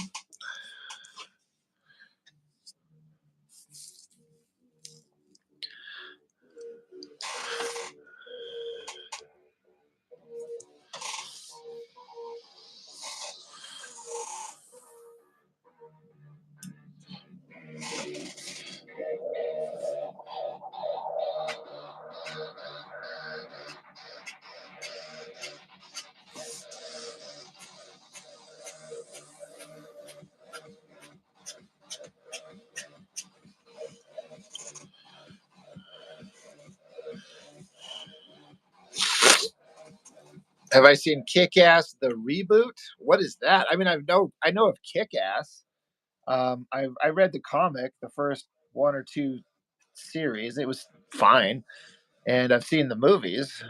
Have I seen Kick-Ass the reboot? What is that? I mean, I know of Kick-Ass. I read the comic, the first one or two series. It was fine, and I've seen the movies.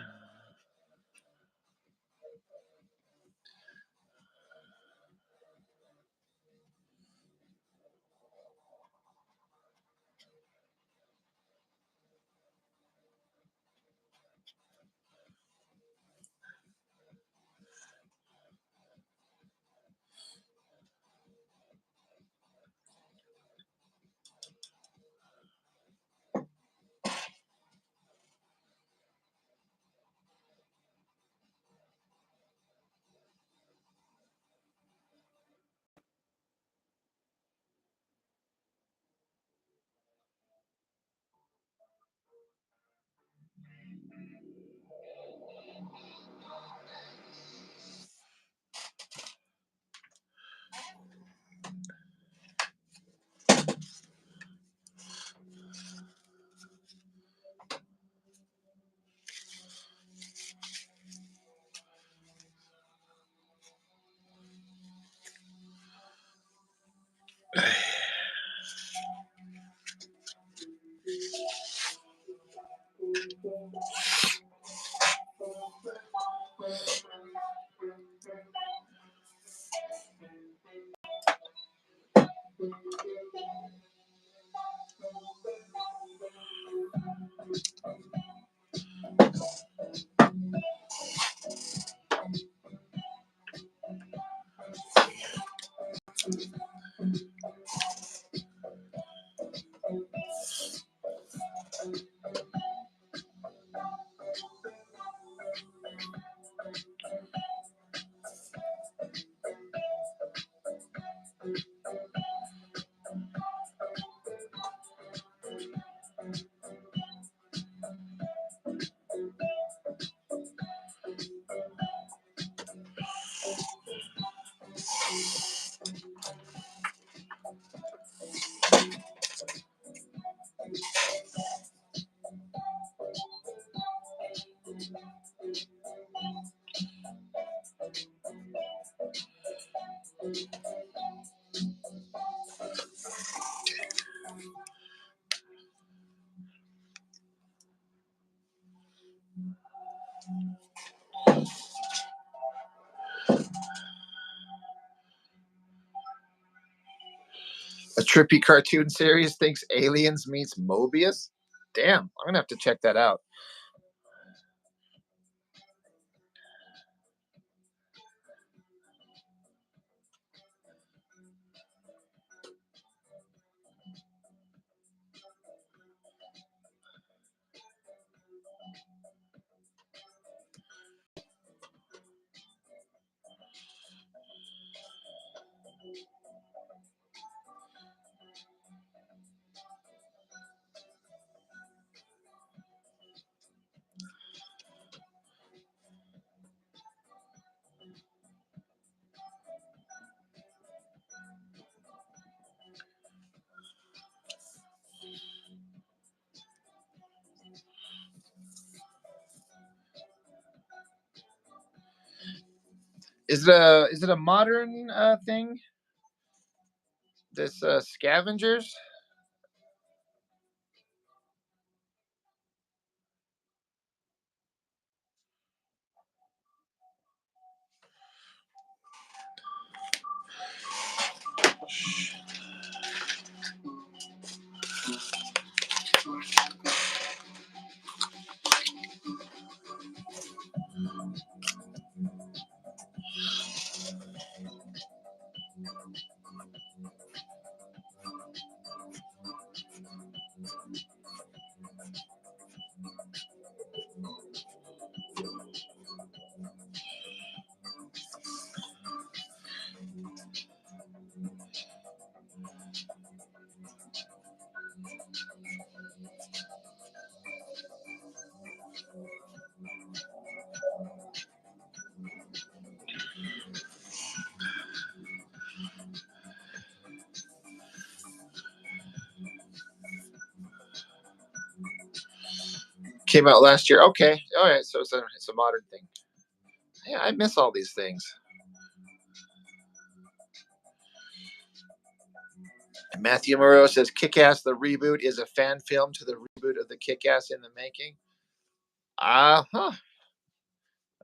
A trippy cartoon series thinks Aliens meets Mobius. Damn, I'm gonna have to check that out. Is it a modern thing? This Scavengers? Came out last year. Okay. All right. So it's a modern thing. Yeah, I miss all these things. Matthew Moreau says Kick-Ass the reboot is a fan film to the reboot of the Kick-Ass in the making.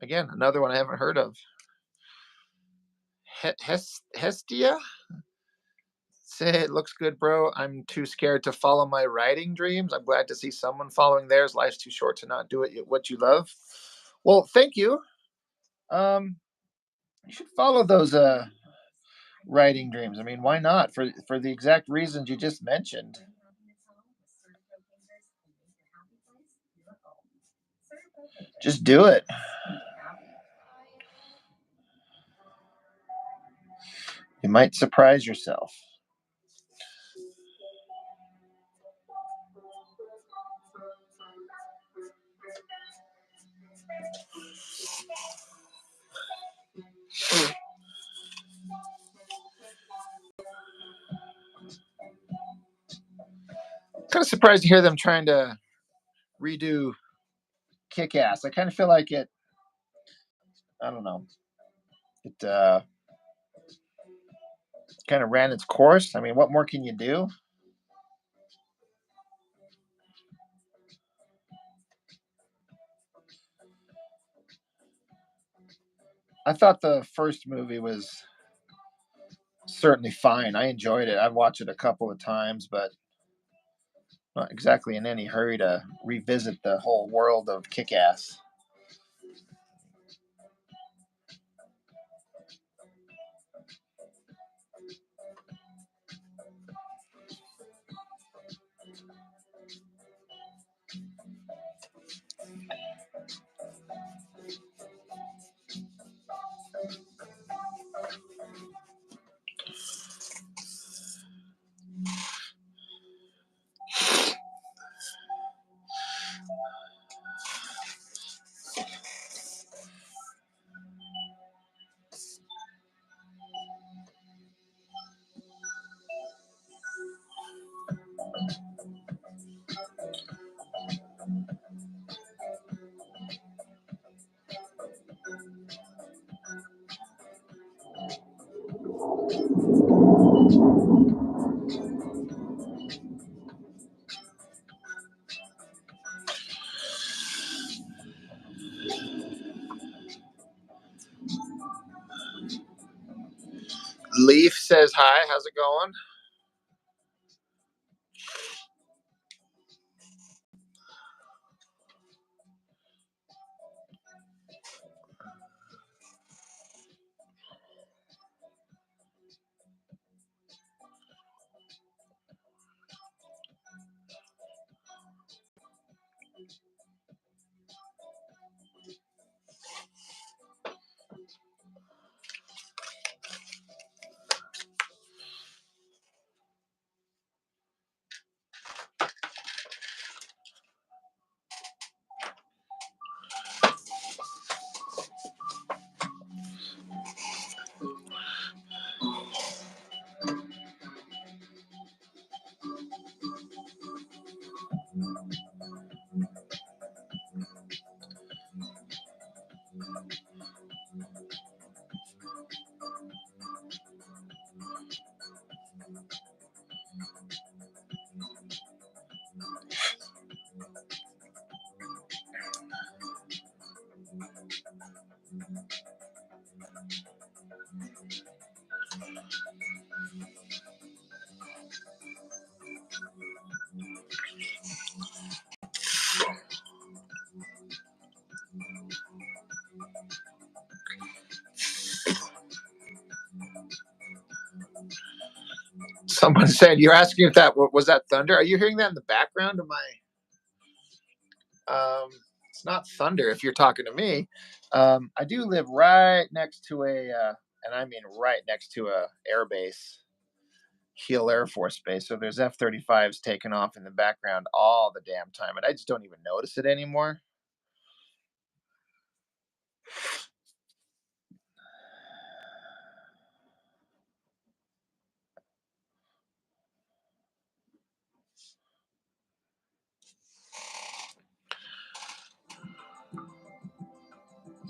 Again, another one I haven't heard of. Hestia? Say it looks good, bro. I'm too scared to follow my writing dreams. I'm glad to see someone following theirs. Life's too short to not do it what you love. Well, thank you. You should follow those writing dreams. I mean, why not? For the exact reasons you just mentioned. Just do it. You might surprise yourself. Kind of surprised to hear them trying to redo Kick-Ass. I kind of feel like it. I don't know. It kind of ran its course. I mean, what more can you do? I thought the first movie was certainly fine. I enjoyed it. I've watched it a couple of times, but not exactly in any hurry to revisit the whole world of Kick-Ass. Leaf says hi. How's it going? Someone said you're asking if that was that thunder. Are you hearing that in the background of my? It's not thunder if you're talking to me. I do live right next to and I mean right next to a air base, Hill Air Force Base. So there's F-35s taking off in the background all the damn time, and I just don't even notice it anymore.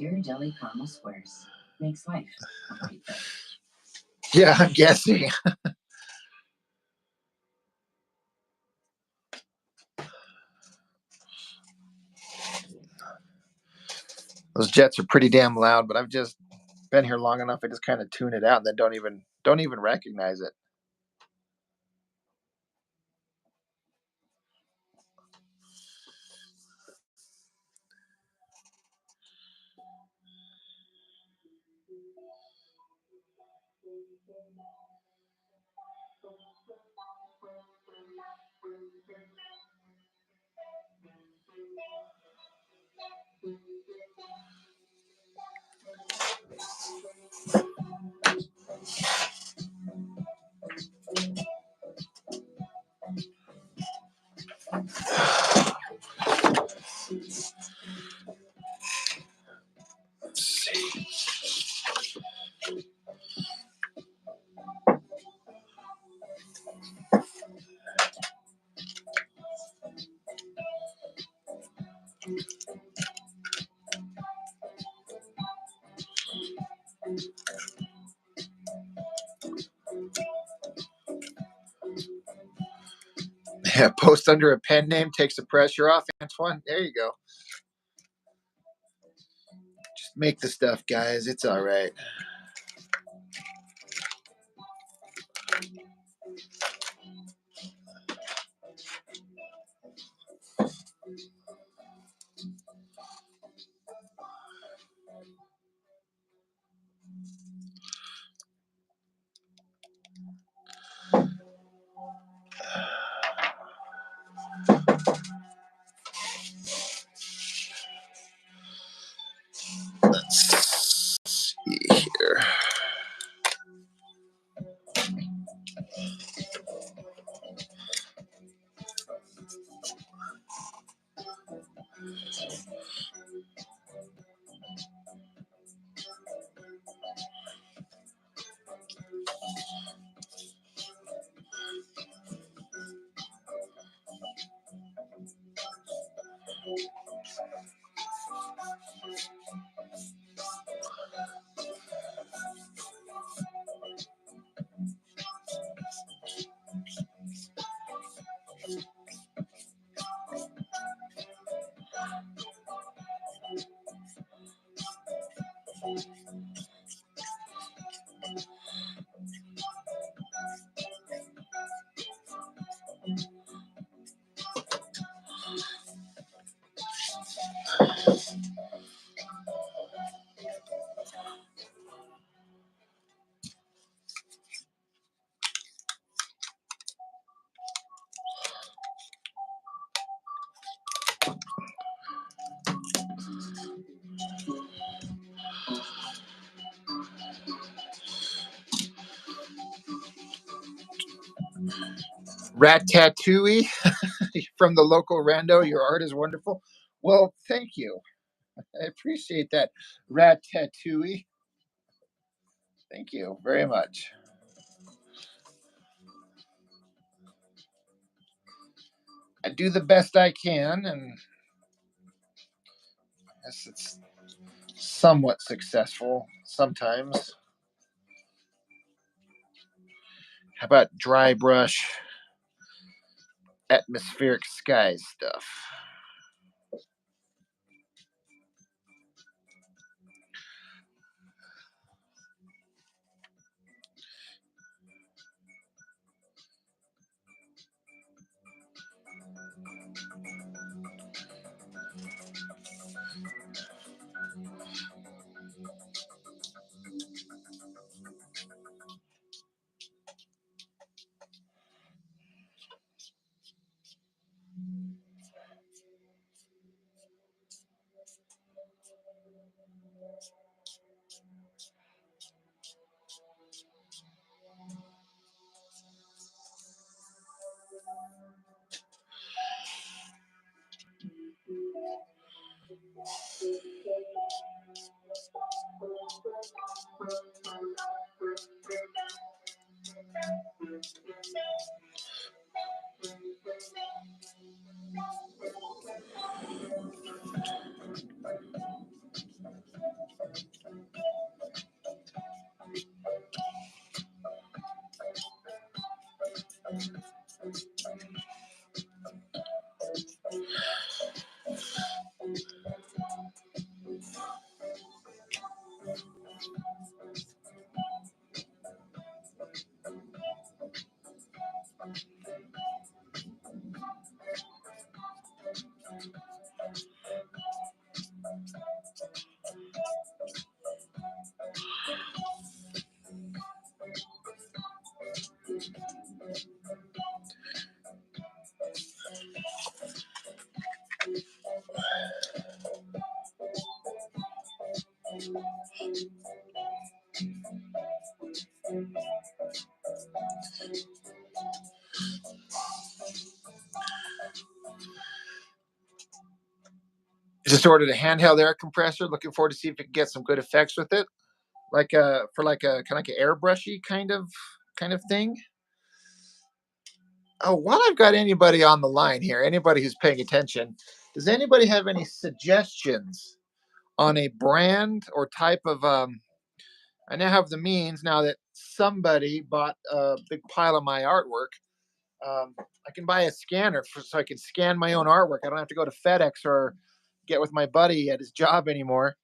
Dear Jelly Caramel Squares makes life a great day. Yeah, I'm guessing. Those jets are pretty damn loud, but I've just been here long enough. I just kind of tune it out and then don't even recognize it. Let's see. Yeah, post under a pen name takes the pressure off, Antoine. There you go. Just make the stuff, guys. It's all right. Let's see here. Ratatouille from the local rando. Your art is wonderful. Well, thank you. I appreciate that, Ratatouille. Thank you very much. I do the best I can, and I guess it's somewhat successful sometimes. How about dry brush atmospheric sky stuff? Just ordered a handheld air compressor. Looking forward to see if it can get some good effects with it, like for like a kind of like an airbrushy kind of thing. Oh, while I've got anybody on the line here, anybody who's paying attention, does anybody have any suggestions on a brand or type of I now have the means, now that somebody bought a big pile of my artwork. I can buy a scanner so I can scan my own artwork. I don't have to go to FedEx or get with my buddy at his job anymore.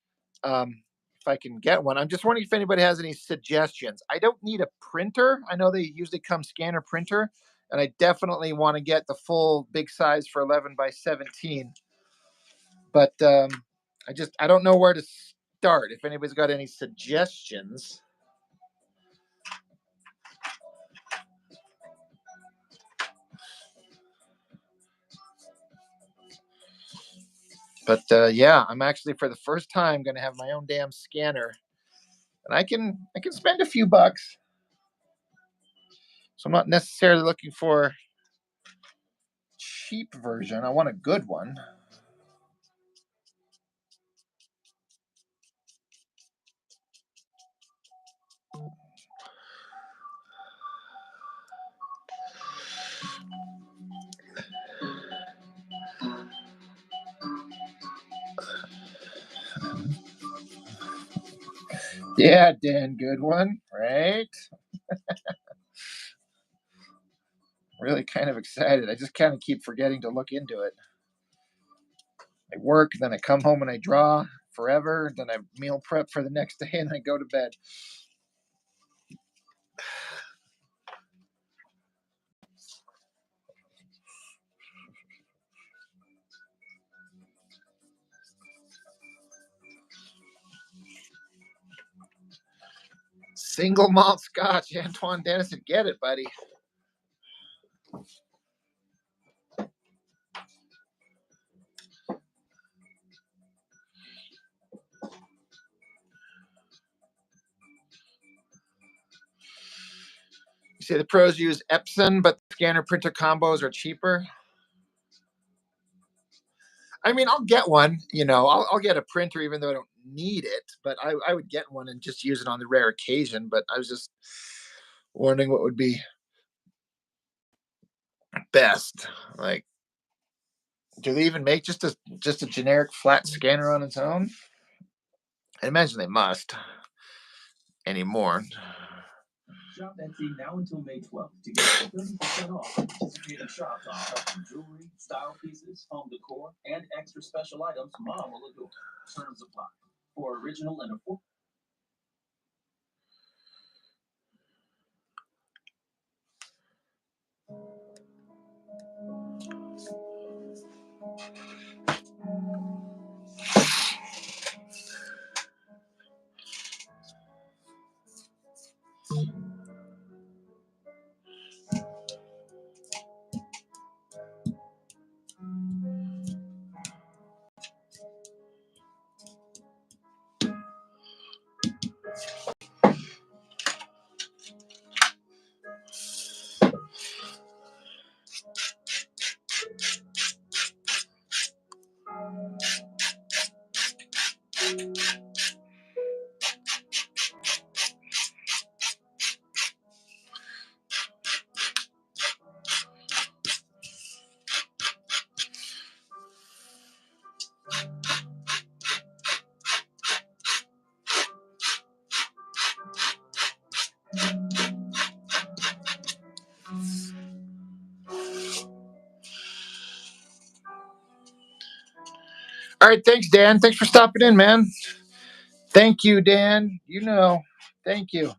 If I can get one, I'm just wondering if anybody has any suggestions. I don't need a printer. I know they usually come scanner printer, and I definitely want to get the full big size for 11 by 17. But I don't know where to start. If anybody's got any suggestions. But yeah, I'm actually for the first time going to have my own damn scanner, and I can spend a few bucks. So I'm not necessarily looking for a cheap version. I want a good one. Yeah, Dan, good one, right? Really kind of excited. I just kind of keep forgetting to look into it. I work, then I come home and I draw forever, then I meal prep for the next day, and I go to bed. Single malt scotch, Antoine Dennison, get it, buddy. You say the pros use Epson, but scanner printer combos are cheaper. I mean, I'll get one. I'll get a printer even though I don't need it. But I would get one and just use it on the rare occasion. But I was just wondering what would be best. Like, do they even make just a generic flat scanner on its own? I imagine they must anymore. Shop Etsy now until May 12th to get 30% off participating shops on custom jewelry, style pieces, home decor, and extra special items Mom will adore. Terms apply. For original and affordable. All right, thanks, Dan. Thanks for stopping in, man. Thank you, Dan. Thank you.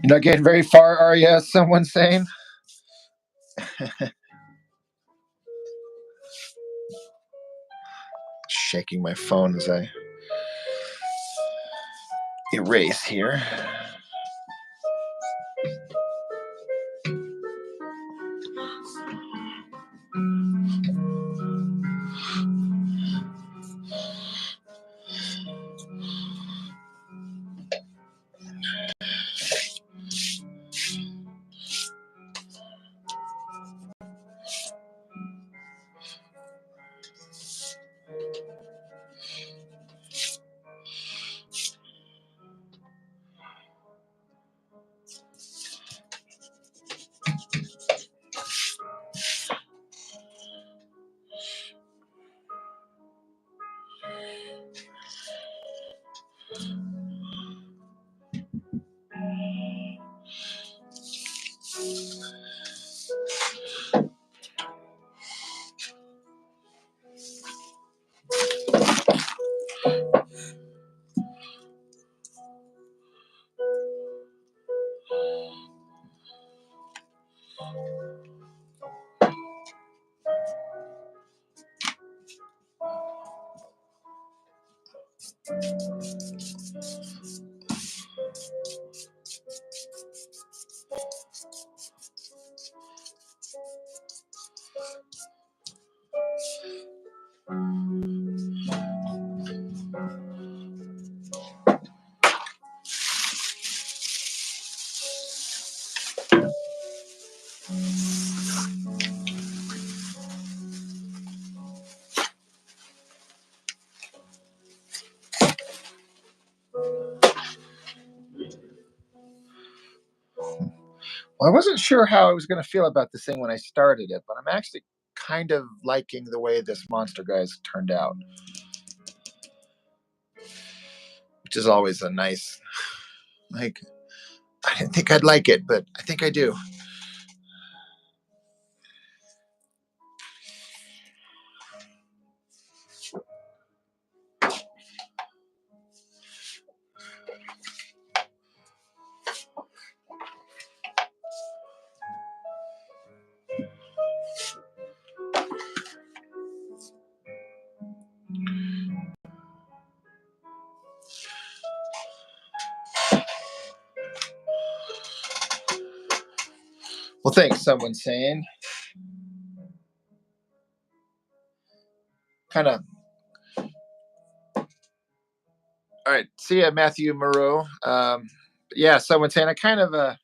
You're not getting very far, are you? Someone's saying. Shaking my phone as I erase here. Well, I wasn't sure how I was going to feel about this thing when I started it, but I'm actually kind of liking the way this monster guy's turned out, which is always a nice, like, I didn't think I'd like it, but I think I do. Well, thanks, someone's saying. Kind of. All right. See ya, Matthew Moreau. Yeah, someone's saying I kind of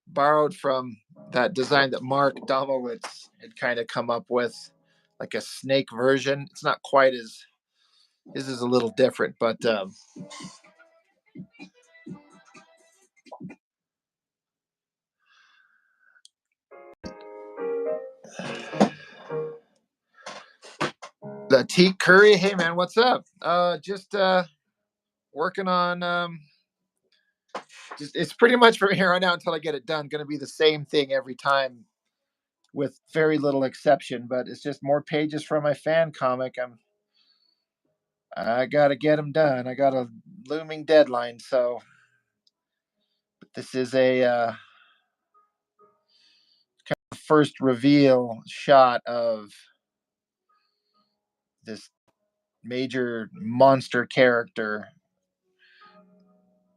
borrowed from that design that Mark Domowitz had kind of come up with, like a snake version. It's not quite as, this is a little different, but the T Curry. Hey man, what's up? Just working on just, it's pretty much from here on out until I get it done going to be the same thing every time with very little exception, but it's just more pages from my fan comic. I got to get them done. I got a looming deadline, so this is a kind of first reveal shot of this major monster character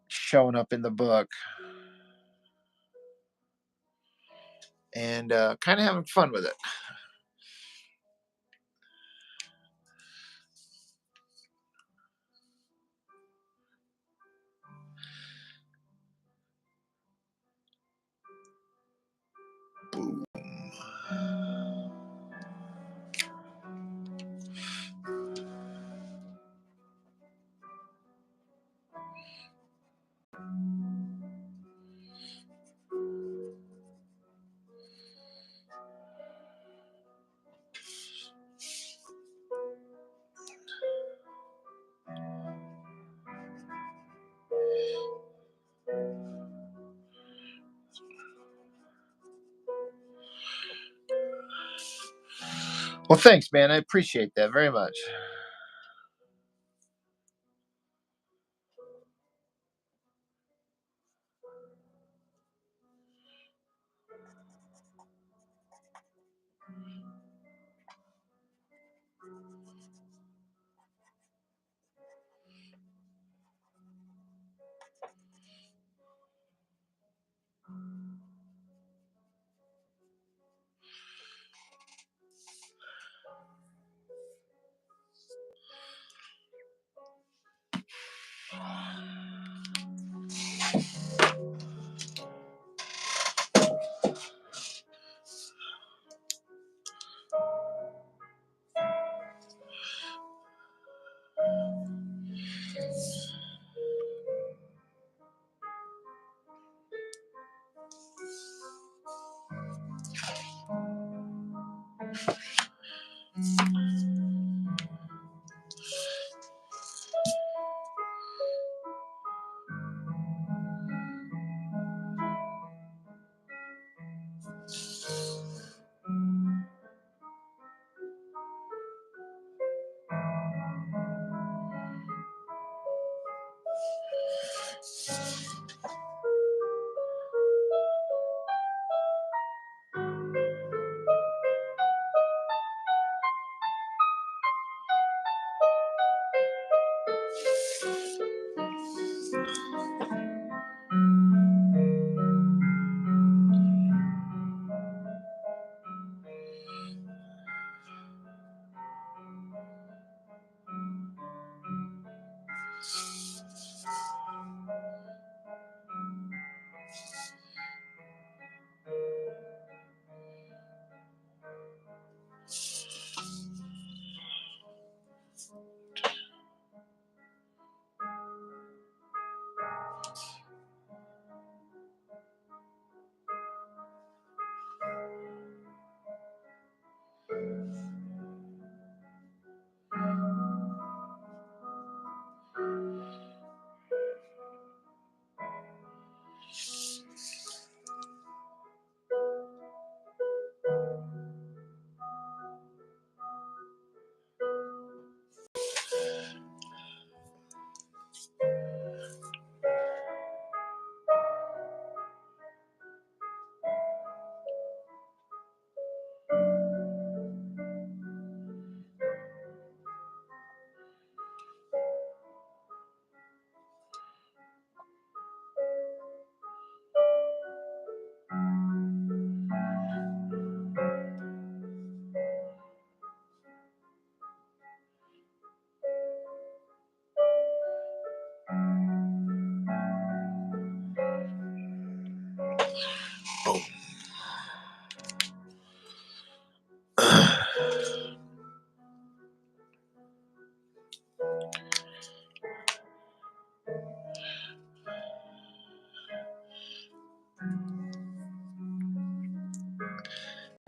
showing up in the book, and kind of having fun with it. Well, thanks, man. I appreciate that very much.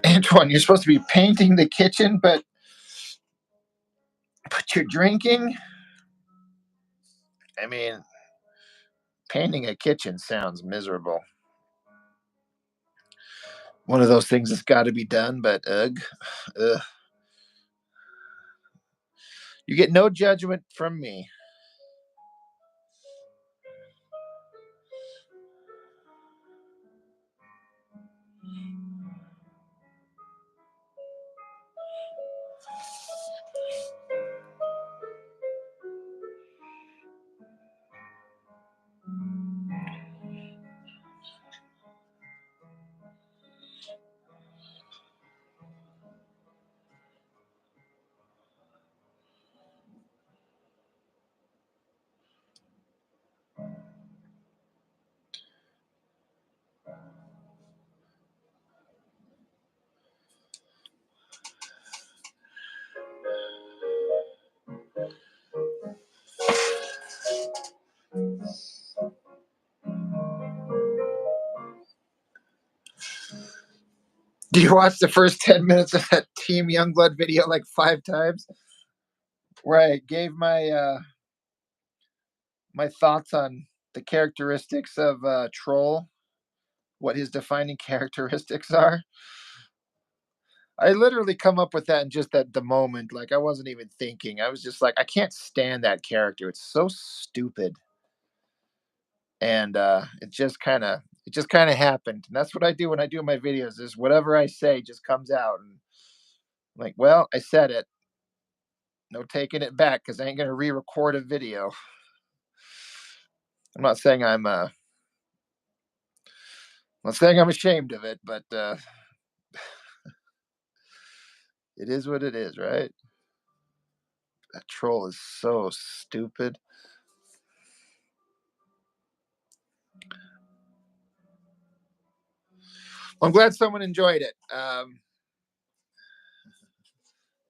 Antoine, you're supposed to be painting the kitchen, but you're drinking? I mean, painting a kitchen sounds miserable. One of those things that's got to be done, but ugh. You get no judgment from me. Do you watch the first 10 minutes of that Team Youngblood video like 5 times? Where I gave my my thoughts on the characteristics of Troll, what his defining characteristics are. I literally come up with that in just at the moment. Like I wasn't even thinking. I was just like, I can't stand that character. It's so stupid. And it just kind of happened. And that's what I do when I do my videos is whatever I say just comes out. And I'm like, well, I said it. No taking it back because I ain't gonna re-record a video. I'm not saying I'm ashamed of it, but it is what it is, right? That troll is so stupid. Well, I'm glad someone enjoyed it.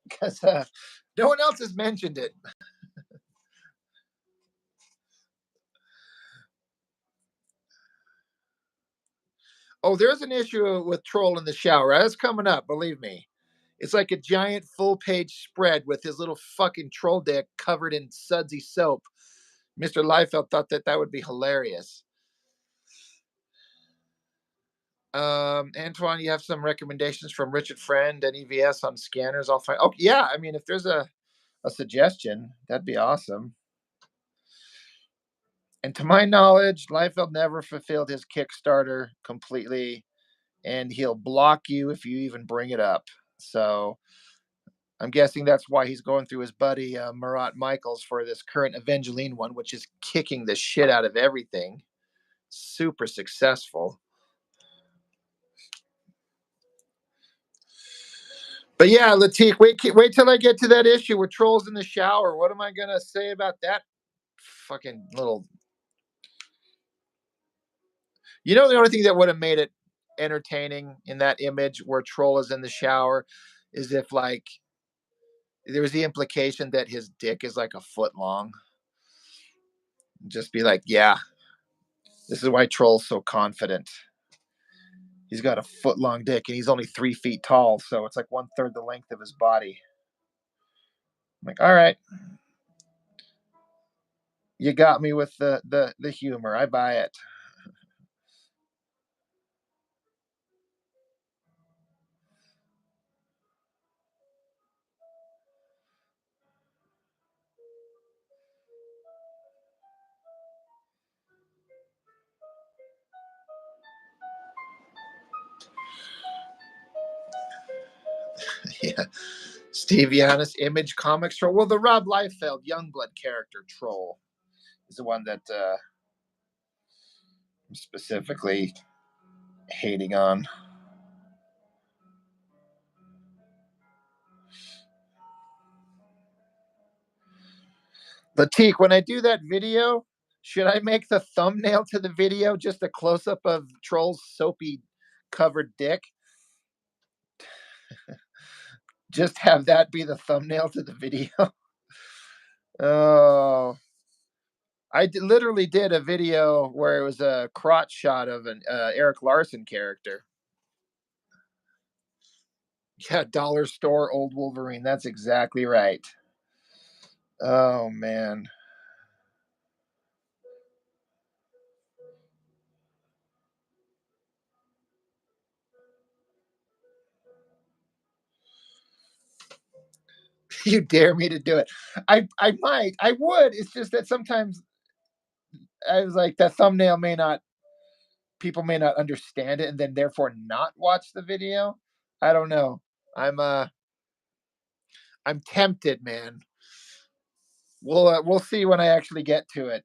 Because no one else has mentioned it. Oh, there's an issue with Troll in the Shower. That's coming up, believe me. It's like a giant full page spread with his little fucking troll dick covered in sudsy soap. Mr. Liefeld thought that would be hilarious. Antoine, you have some recommendations from Richard Friend and EVS on scanners? I'll find. Oh, yeah. I mean, if there's a suggestion, that'd be awesome. And to my knowledge, Liefeld never fulfilled his Kickstarter completely, and he'll block you if you even bring it up. So I'm guessing that's why he's going through his buddy Murat Michaels for this current Evangeline one, which is kicking the shit out of everything. Super successful. But yeah, Latik, wait till I get to that issue with Trolls in the Shower. What am I gonna say about that fucking little? You know, the only thing that would have made it entertaining in that image where Troll is in the shower is if like there was the implication that his dick is like a foot long. Just be like, yeah, this is why Troll's so confident. He's got a foot long dick and he's only 3 feet tall, so it's like 1/3 the length of his body. I'm like, all right, you got me with the humor. I buy it. Yeah. Steve Yanis, Image Comics Troll. Well, the Rob Liefeld Youngblood character Troll is the one that I'm specifically hating on. Latik, when I do that video, should I make the thumbnail to the video just a close up of Troll's soapy covered dick? Just have that be the thumbnail to the video. Oh, literally did a video where it was a crotch shot of an Eric Larson character. Yeah, dollar store old Wolverine. That's exactly right. Oh man. You dare me to do it. I would. It's just that sometimes I was like that thumbnail may not people may not understand it and then therefore not watch the video. I don't know. I'm tempted, man. We'll see when I actually get to it.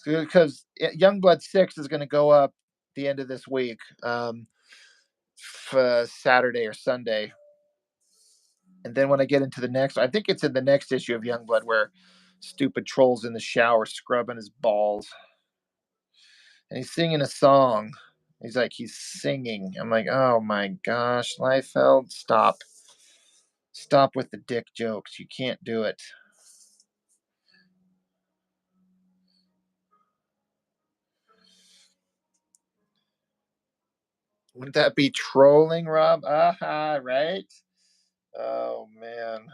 Because Youngblood 6 is going to go up the end of this week, Saturday or Sunday. And then when I get into the next, I think it's in the next issue of Youngblood where stupid Troll's in the shower scrubbing his balls. And he's singing a song. He's singing. I'm like, oh my gosh, Liefeld, stop. Stop with the dick jokes. You can't do it. Wouldn't that be trolling, Rob? Aha, right? Oh man.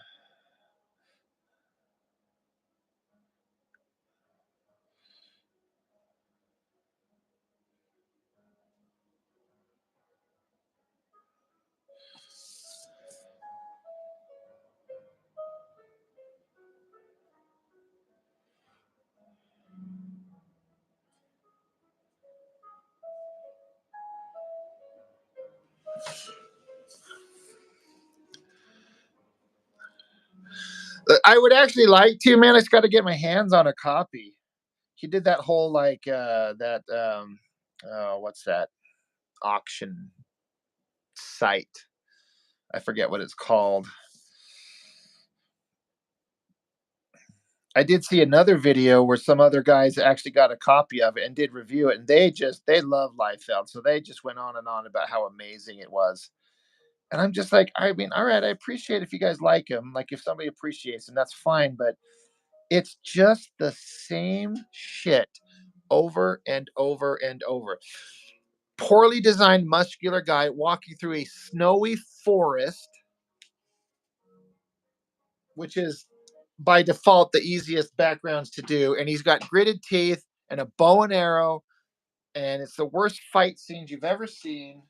I would actually like to, man. I just got to get my hands on a copy. He did that whole like what's that auction site? I forget what it's called. I did see another video where some other guys actually got a copy of it and did review it, and they love Liefeld, so they just went on and on about how amazing it was. And I'm just like, I mean, all right, I appreciate if you guys like him, like if somebody appreciates him, that's fine, but it's just the same shit over and over and over. Poorly designed, muscular guy walking through a snowy forest, which is by default the easiest backgrounds to do. And he's got gritted teeth and a bow and arrow, and it's the worst fight scenes you've ever seen.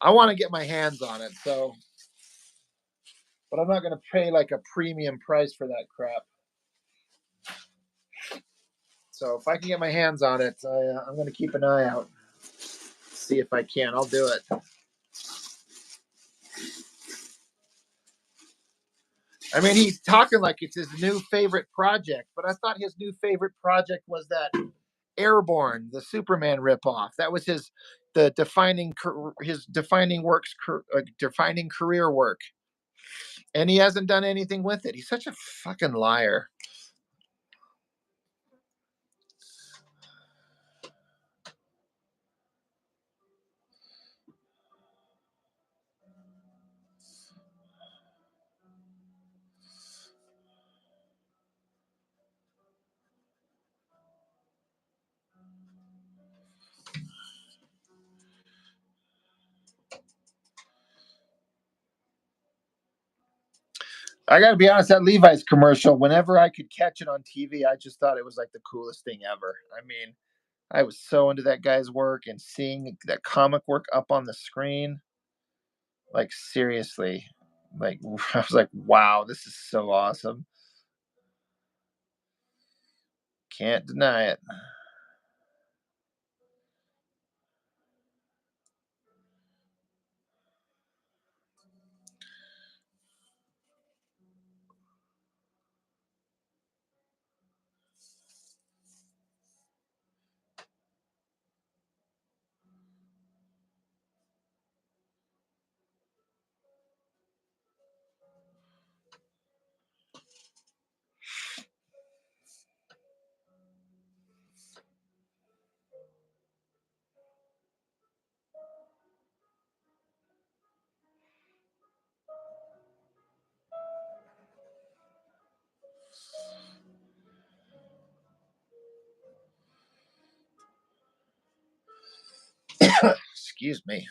I want to get my hands on it, so, but I'm not going to pay like a premium price for that crap. So if I can get my hands on it, I'm going to keep an eye out. See if I can. I'll do it. I mean, he's talking like it's his new favorite project, but I thought his new favorite project was that Airborne, the Superman ripoff. That was his defining career work, and he hasn't done anything with it. He's such a fucking liar. I got to be honest, that Levi's commercial, whenever I could catch it on TV, I just thought it was like the coolest thing ever. I mean, I was so into that guy's work, and seeing that comic work up on the screen, like seriously, like I was like, wow, this is so awesome. Can't deny it. Excuse me.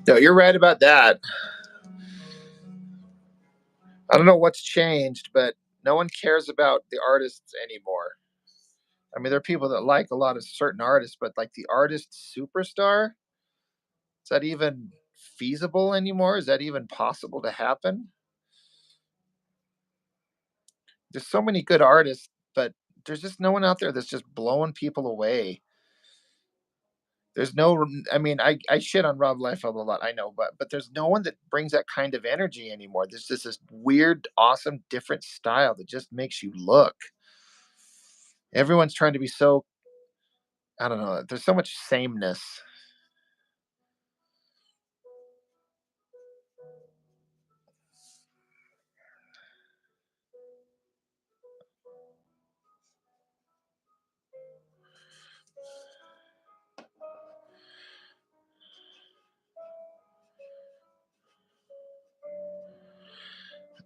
No, you're right about that. I don't know what's changed, but no one cares about the artists anymore. I mean, there are people that like a lot of certain artists, but like the artist superstar, is that even feasible anymore? Is that even possible to happen? There's so many good artists, but there's just no one out there that's just blowing people away. There's no, I mean, I shit on Rob Liefeld a lot, I know, but there's no one that brings that kind of energy anymore. There's just this weird, awesome, different style that just makes you look. Everyone's trying to be so, I don't know. There's so much sameness.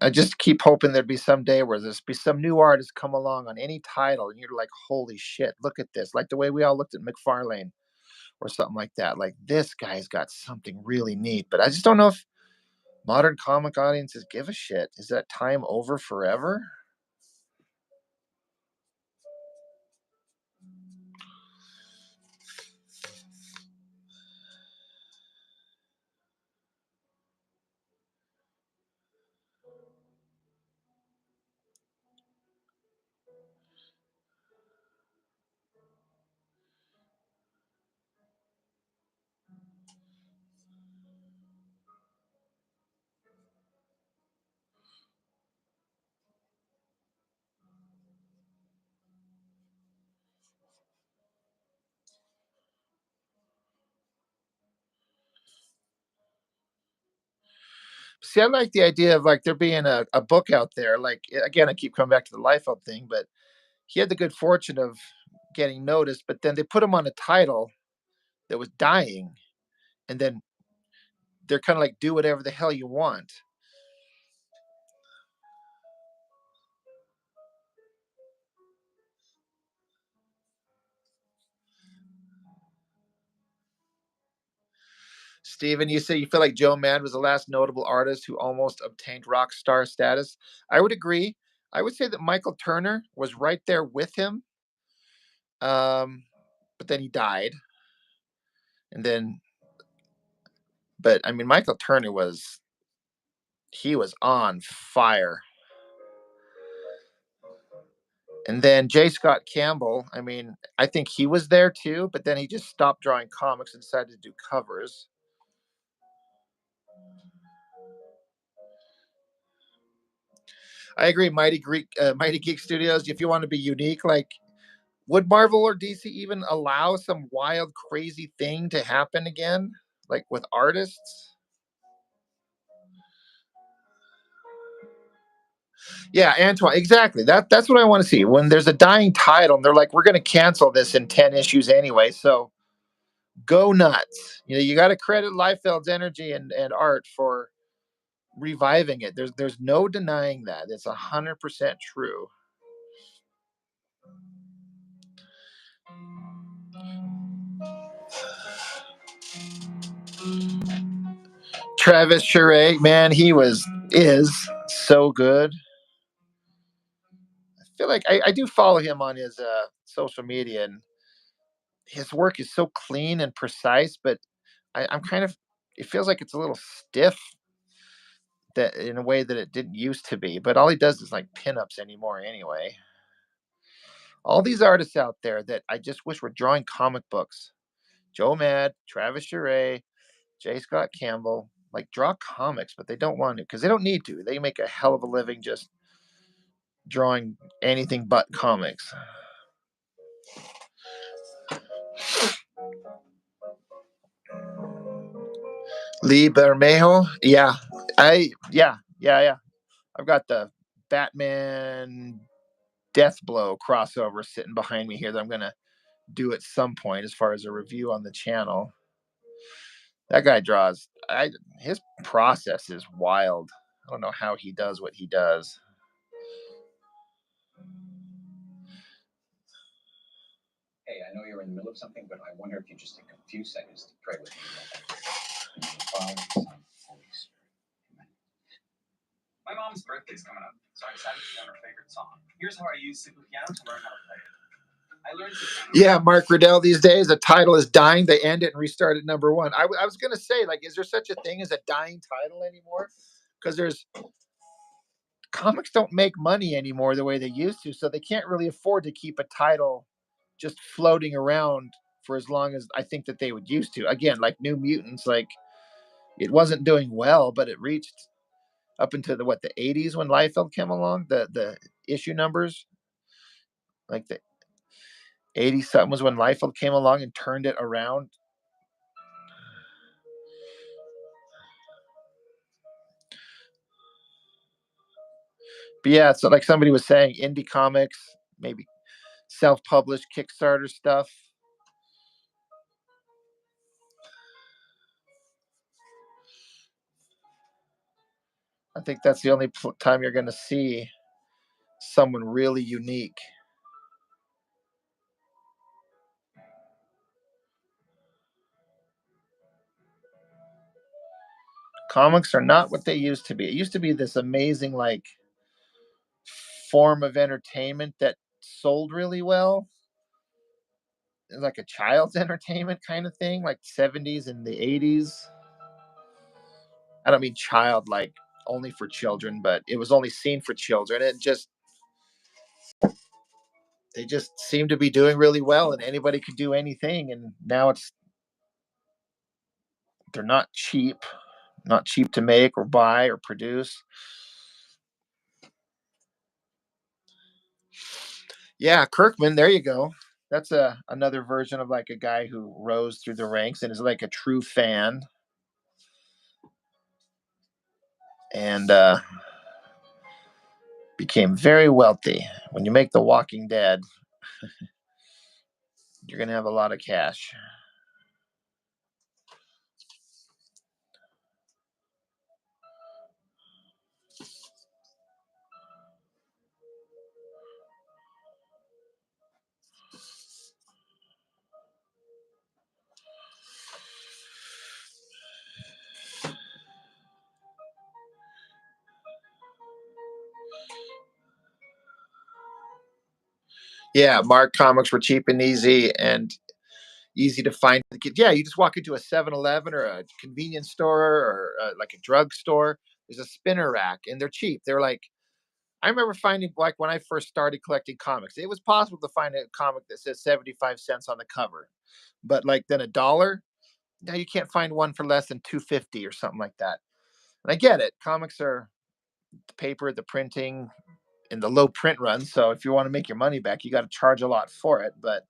I just keep hoping there'd be some day where there's be some new artist come along on any title, and you're like, holy shit, look at this. Like the way we all looked at McFarlane or something like that. Like, this guy's got something really neat. But I just don't know if modern comic audiences give a shit. Is that time over forever? See, I like the idea of like there being a book out there. Like again, I keep coming back to the Liefeld thing, but he had the good fortune of getting noticed, but then they put him on a title that was dying, and then they're kind of like, do whatever the hell you want. Steven, you say you feel like Joe Mad was the last notable artist who almost obtained rock star status. I would agree. I would say that Michael Turner was right there with him, but then he died, and then, but I mean, Michael Turner was he was on fire. And then J. Scott Campbell, I mean, I think he was there too, but then he just stopped drawing comics and decided to do covers. I agree, Mighty Geek Studios. If you want to be unique, like, would Marvel or DC even allow some wild, crazy thing to happen again, like with artists? Yeah, Antoine, exactly. That's what I want to see. When there's a dying title, and they're like, we're going to cancel this in 10 issues anyway, so go nuts. You know, you got to credit Liefeld's energy and art for reviving it. There's no denying that. It's 100% true. Travis Charest, man, he is so good. I feel like I do follow him on his social media, and his work is so clean and precise, but I'm kind of, it feels like it's a little stiff, that in a way that it didn't used to be. But all he does is like pinups anymore anyway. All these artists out there that I just wish were drawing comic books. Joe Mad, Travis Charest, J. Scott Campbell, like, draw comics, but they don't want to because they don't need to. They make a hell of a living just drawing anything but comics. Lee Bermejo, yeah, yeah. I've got the Batman Death Blow crossover sitting behind me here that I'm gonna do at some point as far as a review on the channel. That guy draws. His process is wild. I don't know how he does what he does. Hey, I know you're in the middle of something, but I wonder if you just take a few seconds to pray with me. Father, Son, Holy Spirit. Amen. My mom's birthday's coming up, so I decided to learn her favorite song. Here's how I use simple piano to learn how to play it. I learned to piano. Yeah, Mark Riddell, these days, a title is dying. They end it and restart at number one. I was going to say, like, is there such a thing as a dying title anymore? Because comics don't make money anymore the way they used to, so they can't really afford to keep a title just floating around for as long as I think that they would used to. Again, like New Mutants, like, it wasn't doing well, but it reached up into the 80s when Liefeld came along. The issue numbers, like the 80 something was when Liefeld came along and turned it around. But yeah, so like somebody was saying, indie comics, maybe self-published Kickstarter stuff. I think that's the only time you're going to see someone really unique. Comics are not what they used to be. It used to be this amazing, like, form of entertainment that sold really well. Like a child's entertainment kind of thing, like 70s and the 80s. I don't mean child like only for children, but it was only seen for children. They just seem to be doing really well, and anybody could do anything. And now they're not cheap to make or buy or produce. Yeah, Kirkman, there you go. That's another version of like a guy who rose through the ranks and is like a true fan. And became very wealthy. When you make The Walking Dead, you're going to have a lot of cash. Yeah, Mark comics were cheap and easy to find. Yeah, you just walk into a 7-Eleven or a convenience store or like a drug store. There's a spinner rack, and they're cheap. They're like, I remember finding, like, when I first started collecting comics, it was possible to find a comic that says 75 cents on the cover, but like then $1. Now you can't find one for less than 250 or something like that. And I get it. Comics are the paper, the printing, and the low print run. So if you want to make your money back, you got to charge a lot for it. But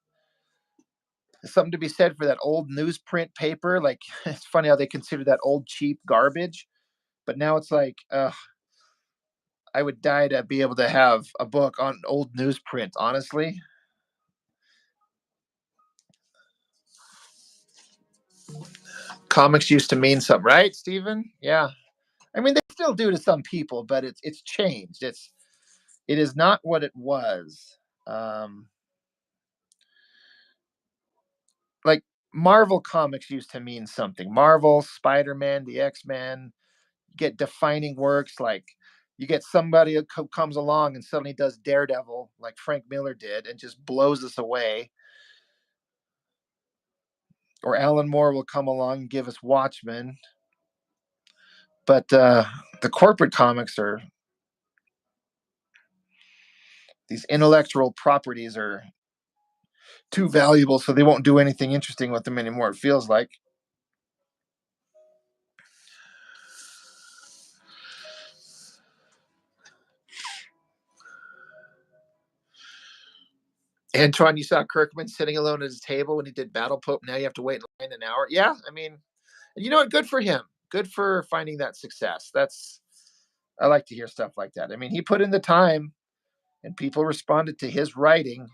there's something to be said for that old newsprint paper. Like, it's funny how they consider that old cheap garbage, but now it's like, I would die to be able to have a book on old newsprint. Honestly, comics used to mean something, right, Steven? Yeah. I mean, they still do to some people, but it's changed. It is not what it was. Um, like Marvel comics used to mean something. Marvel, Spider-Man, the X-Men, get defining works. Like, you get somebody who comes along and suddenly does Daredevil like Frank Miller did and just blows us away. Or Alan Moore will come along and give us Watchmen. But the corporate comics are, these intellectual properties are too valuable, so they won't do anything interesting with them anymore, it feels like. Antoine, you saw Kirkman sitting alone at his table when he did Battle Pope. Now you have to wait in line an hour. Yeah, I mean, you know what? Good for him. Good for finding that success. I like to hear stuff like that. I mean, he put in the time and people responded to his writing,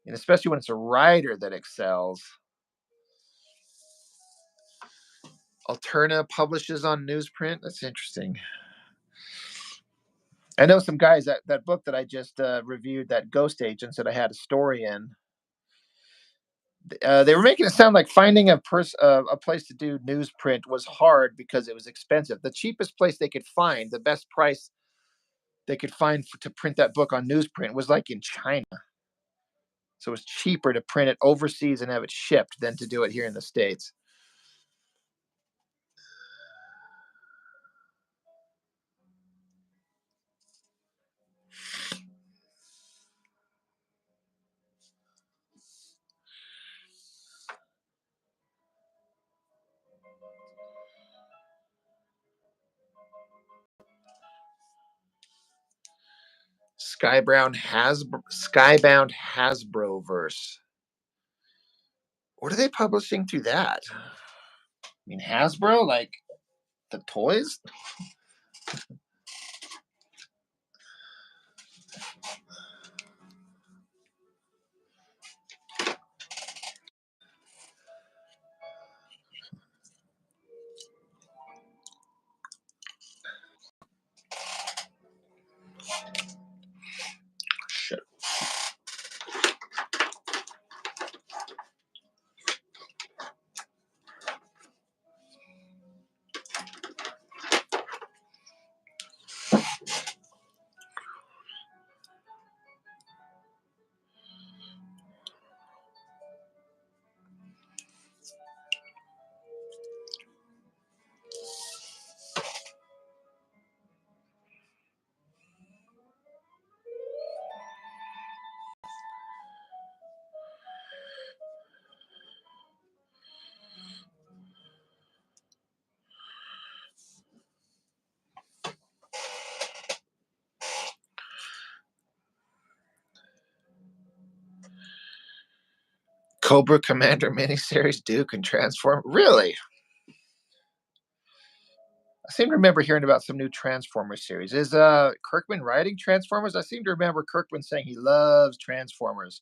and especially when it's a writer that excels. Alterna publishes on newsprint. That's interesting. I know some guys that book that I just reviewed, that Ghost Agents that I had a story in. They were making it sound like finding a place to do newsprint was hard because it was expensive. The cheapest place they could find, the best price they could find to print that book on newsprint was like in China. So it was cheaper to print it overseas and have it shipped than to do it here in the States. Skybound Hasbroverse. What are they publishing through that? I mean, Hasbro, like the toys? Cobra Commander miniseries, Duke and Transform. Really? I seem to remember hearing about some new Transformers series. Is Kirkman writing Transformers? I seem to remember Kirkman saying he loves Transformers.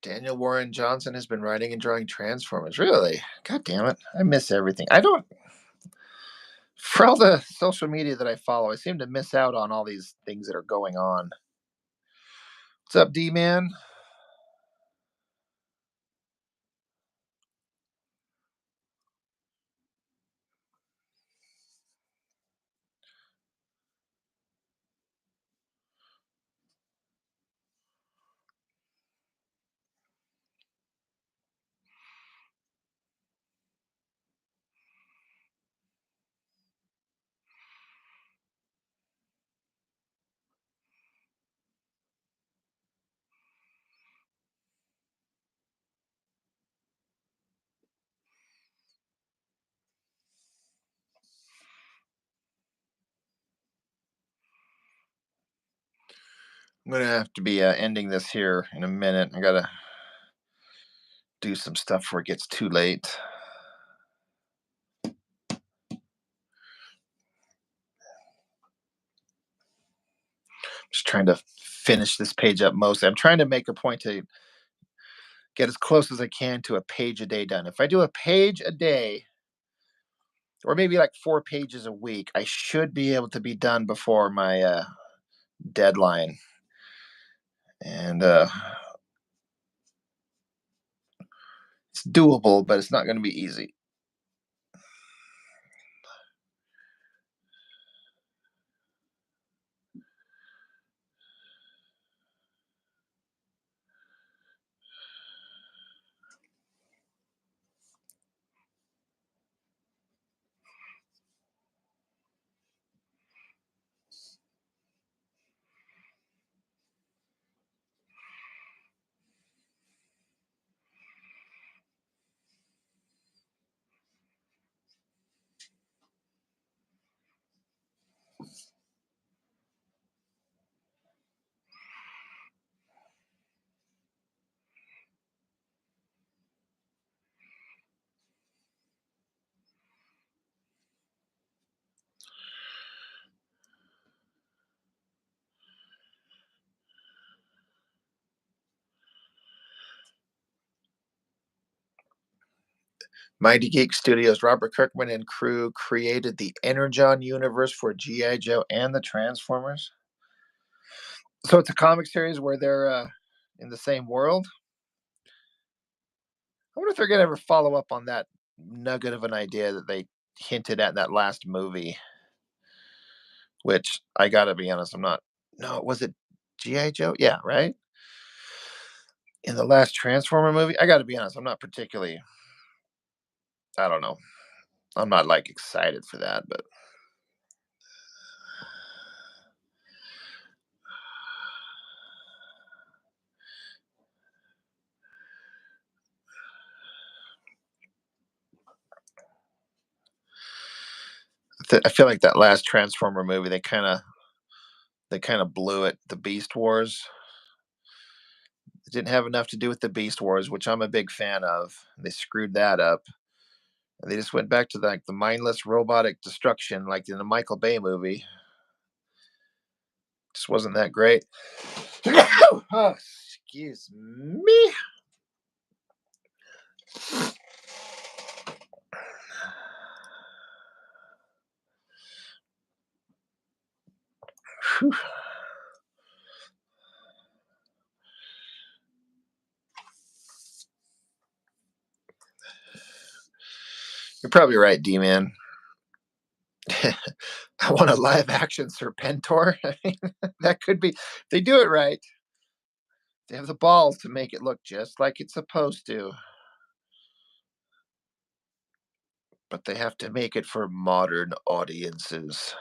Daniel Warren Johnson has been writing and drawing Transformers. Really? God damn it. I miss everything. I don't. For all the social media that I follow, I seem to miss out on all these things that are going on. What's up, D-Man? I'm going to have to be ending this here in a minute. I got to do some stuff before it gets too late. Just trying to finish this page up mostly. I'm trying to make a point to get as close as I can to a page a day done. If I do a page a day, or maybe like 4 pages a week, I should be able to be done before my deadline. And it's doable, but it's not going to be easy. Mighty Geek Studios, Robert Kirkman and crew created the Energon universe for G.I. Joe and the Transformers. So it's a comic series where they're in the same world. I wonder if they're going to ever follow up on that nugget of an idea that they hinted at in that last movie. Which, I got to be honest, I'm not. No, was it G.I. Joe? Yeah, right? In the last Transformer movie? I got to be honest, I'm not particularly. I don't know. I'm not like excited for that, but I feel like that last Transformer movie, they kind of blew it. The Beast Wars. It didn't have enough to do with the Beast Wars, which I'm a big fan of. They screwed that up. And they just went back to the mindless robotic destruction, like in the Michael Bay movie. Just wasn't that great. Oh, excuse me. Whew. You're probably right, D-Man. I want a live action Serpentor. I mean, that could be. If they do it right, they have the balls to make it look just like it's supposed to. But they have to make it for modern audiences.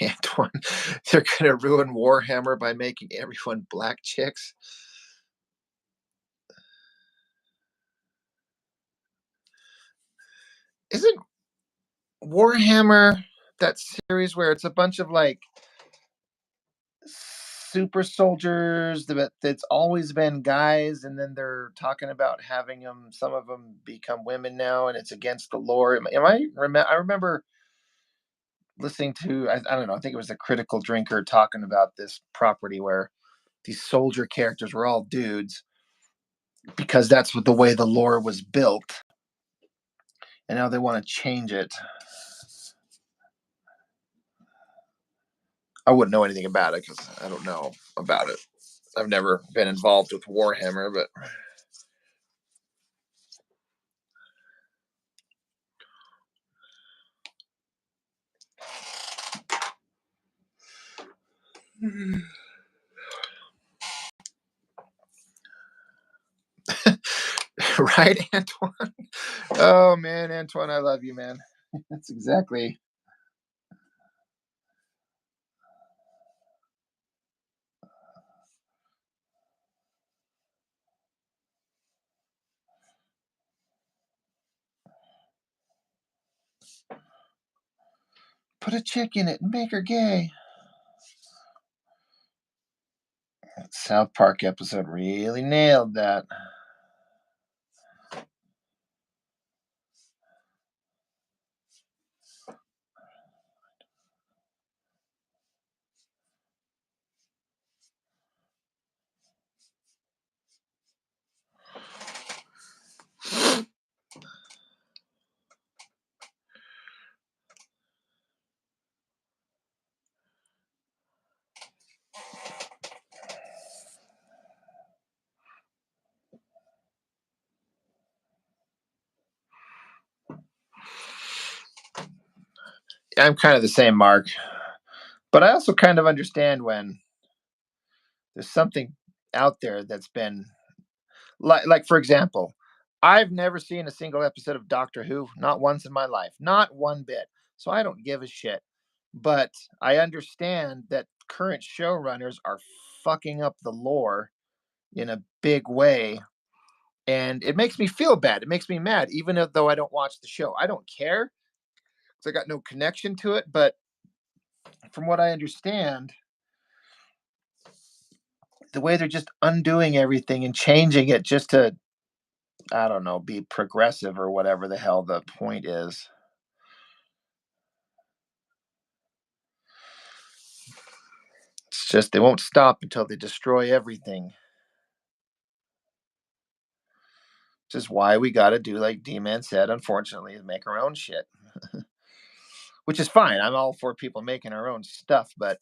Antoine, they're gonna ruin Warhammer by making everyone black chicks. Isn't Warhammer that series where it's a bunch of super soldiers that's always been guys, and then they're talking about having them, some of them become women now, and it's against the lore? I remember listening to, I don't know, I think it was a Critical Drinker talking about this property where these soldier characters were all dudes because that's what the way the lore was built, and now they want to change it. I wouldn't know anything about it because I don't know about it. I've never been involved with Warhammer, but right, Antoine? Oh man, Antoine, I love you, man. That's exactly. Put a chick in it and make her gay. That South Park episode really nailed that. I'm kind of the same, Mark. But I also kind of understand when there's something out there that's been like for example, I've never seen a single episode of Doctor Who, not once in my life, not one bit. So I don't give a shit. But I understand that current showrunners are fucking up the lore in a big way. And it makes me feel bad. It makes me mad, even though I don't watch the show. I don't care because I got no connection to it. But from what I understand, the way they're just undoing everything and changing it just to, I don't know, be progressive or whatever the hell the point is. It's just they won't stop until they destroy everything. Which is why we got to do, like D-Man said, unfortunately, is make our own shit. Which is fine. I'm all for people making our own stuff, but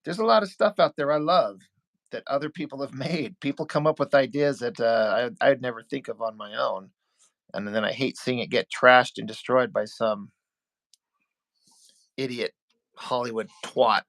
there's a lot of stuff out there I love that other people have made. People come up with ideas that I'd never think of on my own. And then I hate seeing it get trashed and destroyed by some idiot Hollywood twat.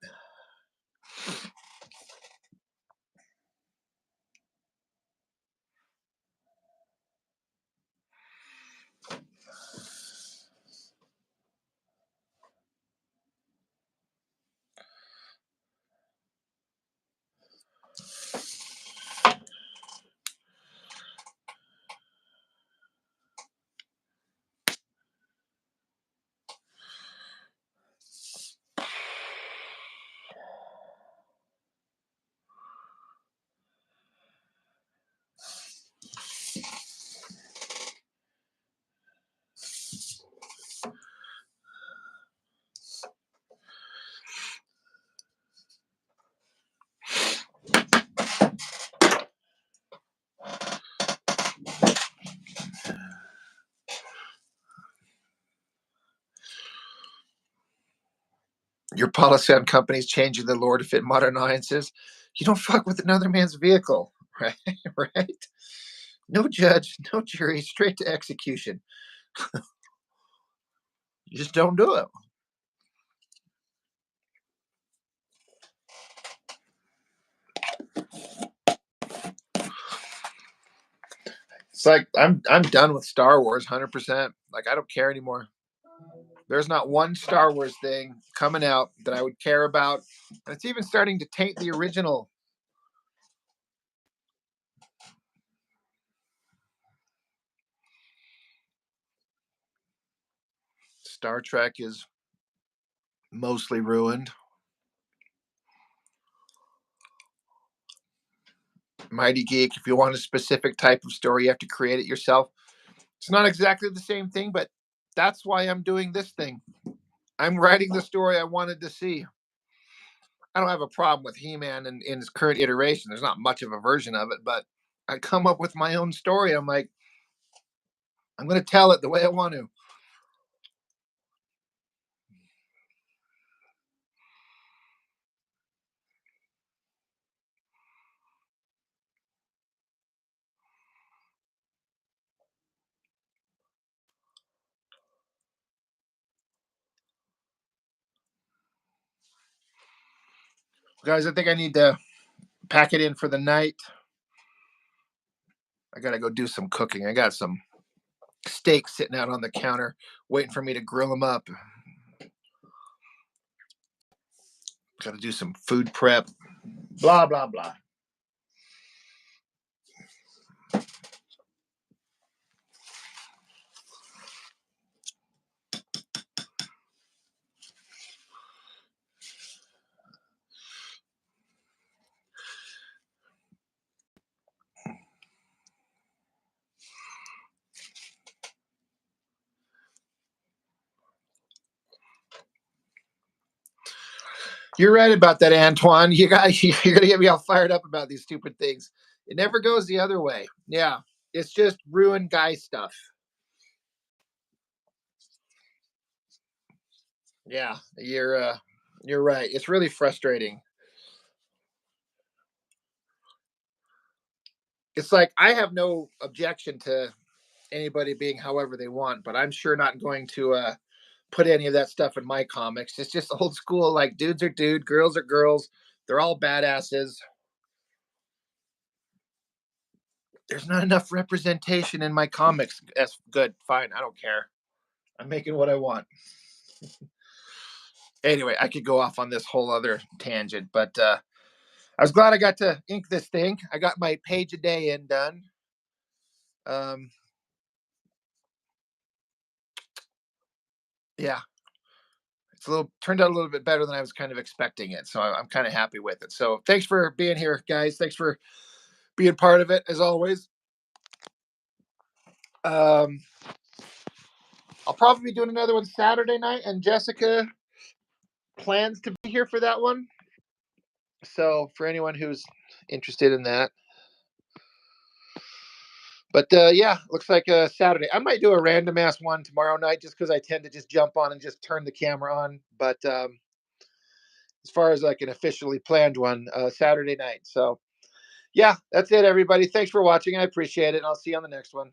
Your policy on companies changing the lore to fit modern audiences. You don't fuck with another man's vehicle, right? Right? No judge, no jury, straight to execution. You just don't do it. It's like I'm done with Star Wars 100%. Like I don't care anymore. There's not one Star Wars thing coming out that I would care about. And it's even starting to taint the original. Star Trek is mostly ruined. Mighty Geek, if you want a specific type of story, you have to create it yourself. It's not exactly the same thing, but that's why I'm doing this thing. I'm writing the story I wanted to see. I don't have a problem with He-Man in his current iteration. There's not much of a version of it, but I come up with my own story. I'm like, I'm going to tell it the way I want to. Guys, I think I need to pack it in for the night. I got to go do some cooking. I got some steaks sitting out on the counter waiting for me to grill them up. Got to do some food prep. Blah, blah, blah. You're right about that, Antoine. You're gonna get me all fired up about these stupid things. It never goes the other way. Yeah, it's just ruined guy stuff. Yeah, you're right. It's really frustrating. It's like I have no objection to anybody being however they want, but I'm sure not going to put any of that stuff in my comics. It's just old school, like dudes are dude, girls are girls. They're all badasses. There's not enough representation in my comics. That's good. Fine. I don't care. I'm making what I want. Anyway, I could go off on this whole other tangent, but I was glad I got to ink this thing. I got my page a day in done. Yeah, it's turned out a little bit better than I was kind of expecting it. So I'm kind of happy with it. So thanks for being here, guys. Thanks for being part of it as always. I'll probably be doing another one Saturday night, and Jessica plans to be here for that one. So for anyone who's interested in that. But yeah, looks like Saturday. I might do a random ass one tomorrow night just because I tend to just jump on and just turn the camera on. But as far as like an officially planned one, Saturday night. So yeah, that's it, everybody. Thanks for watching. I appreciate it. And I'll see you on the next one.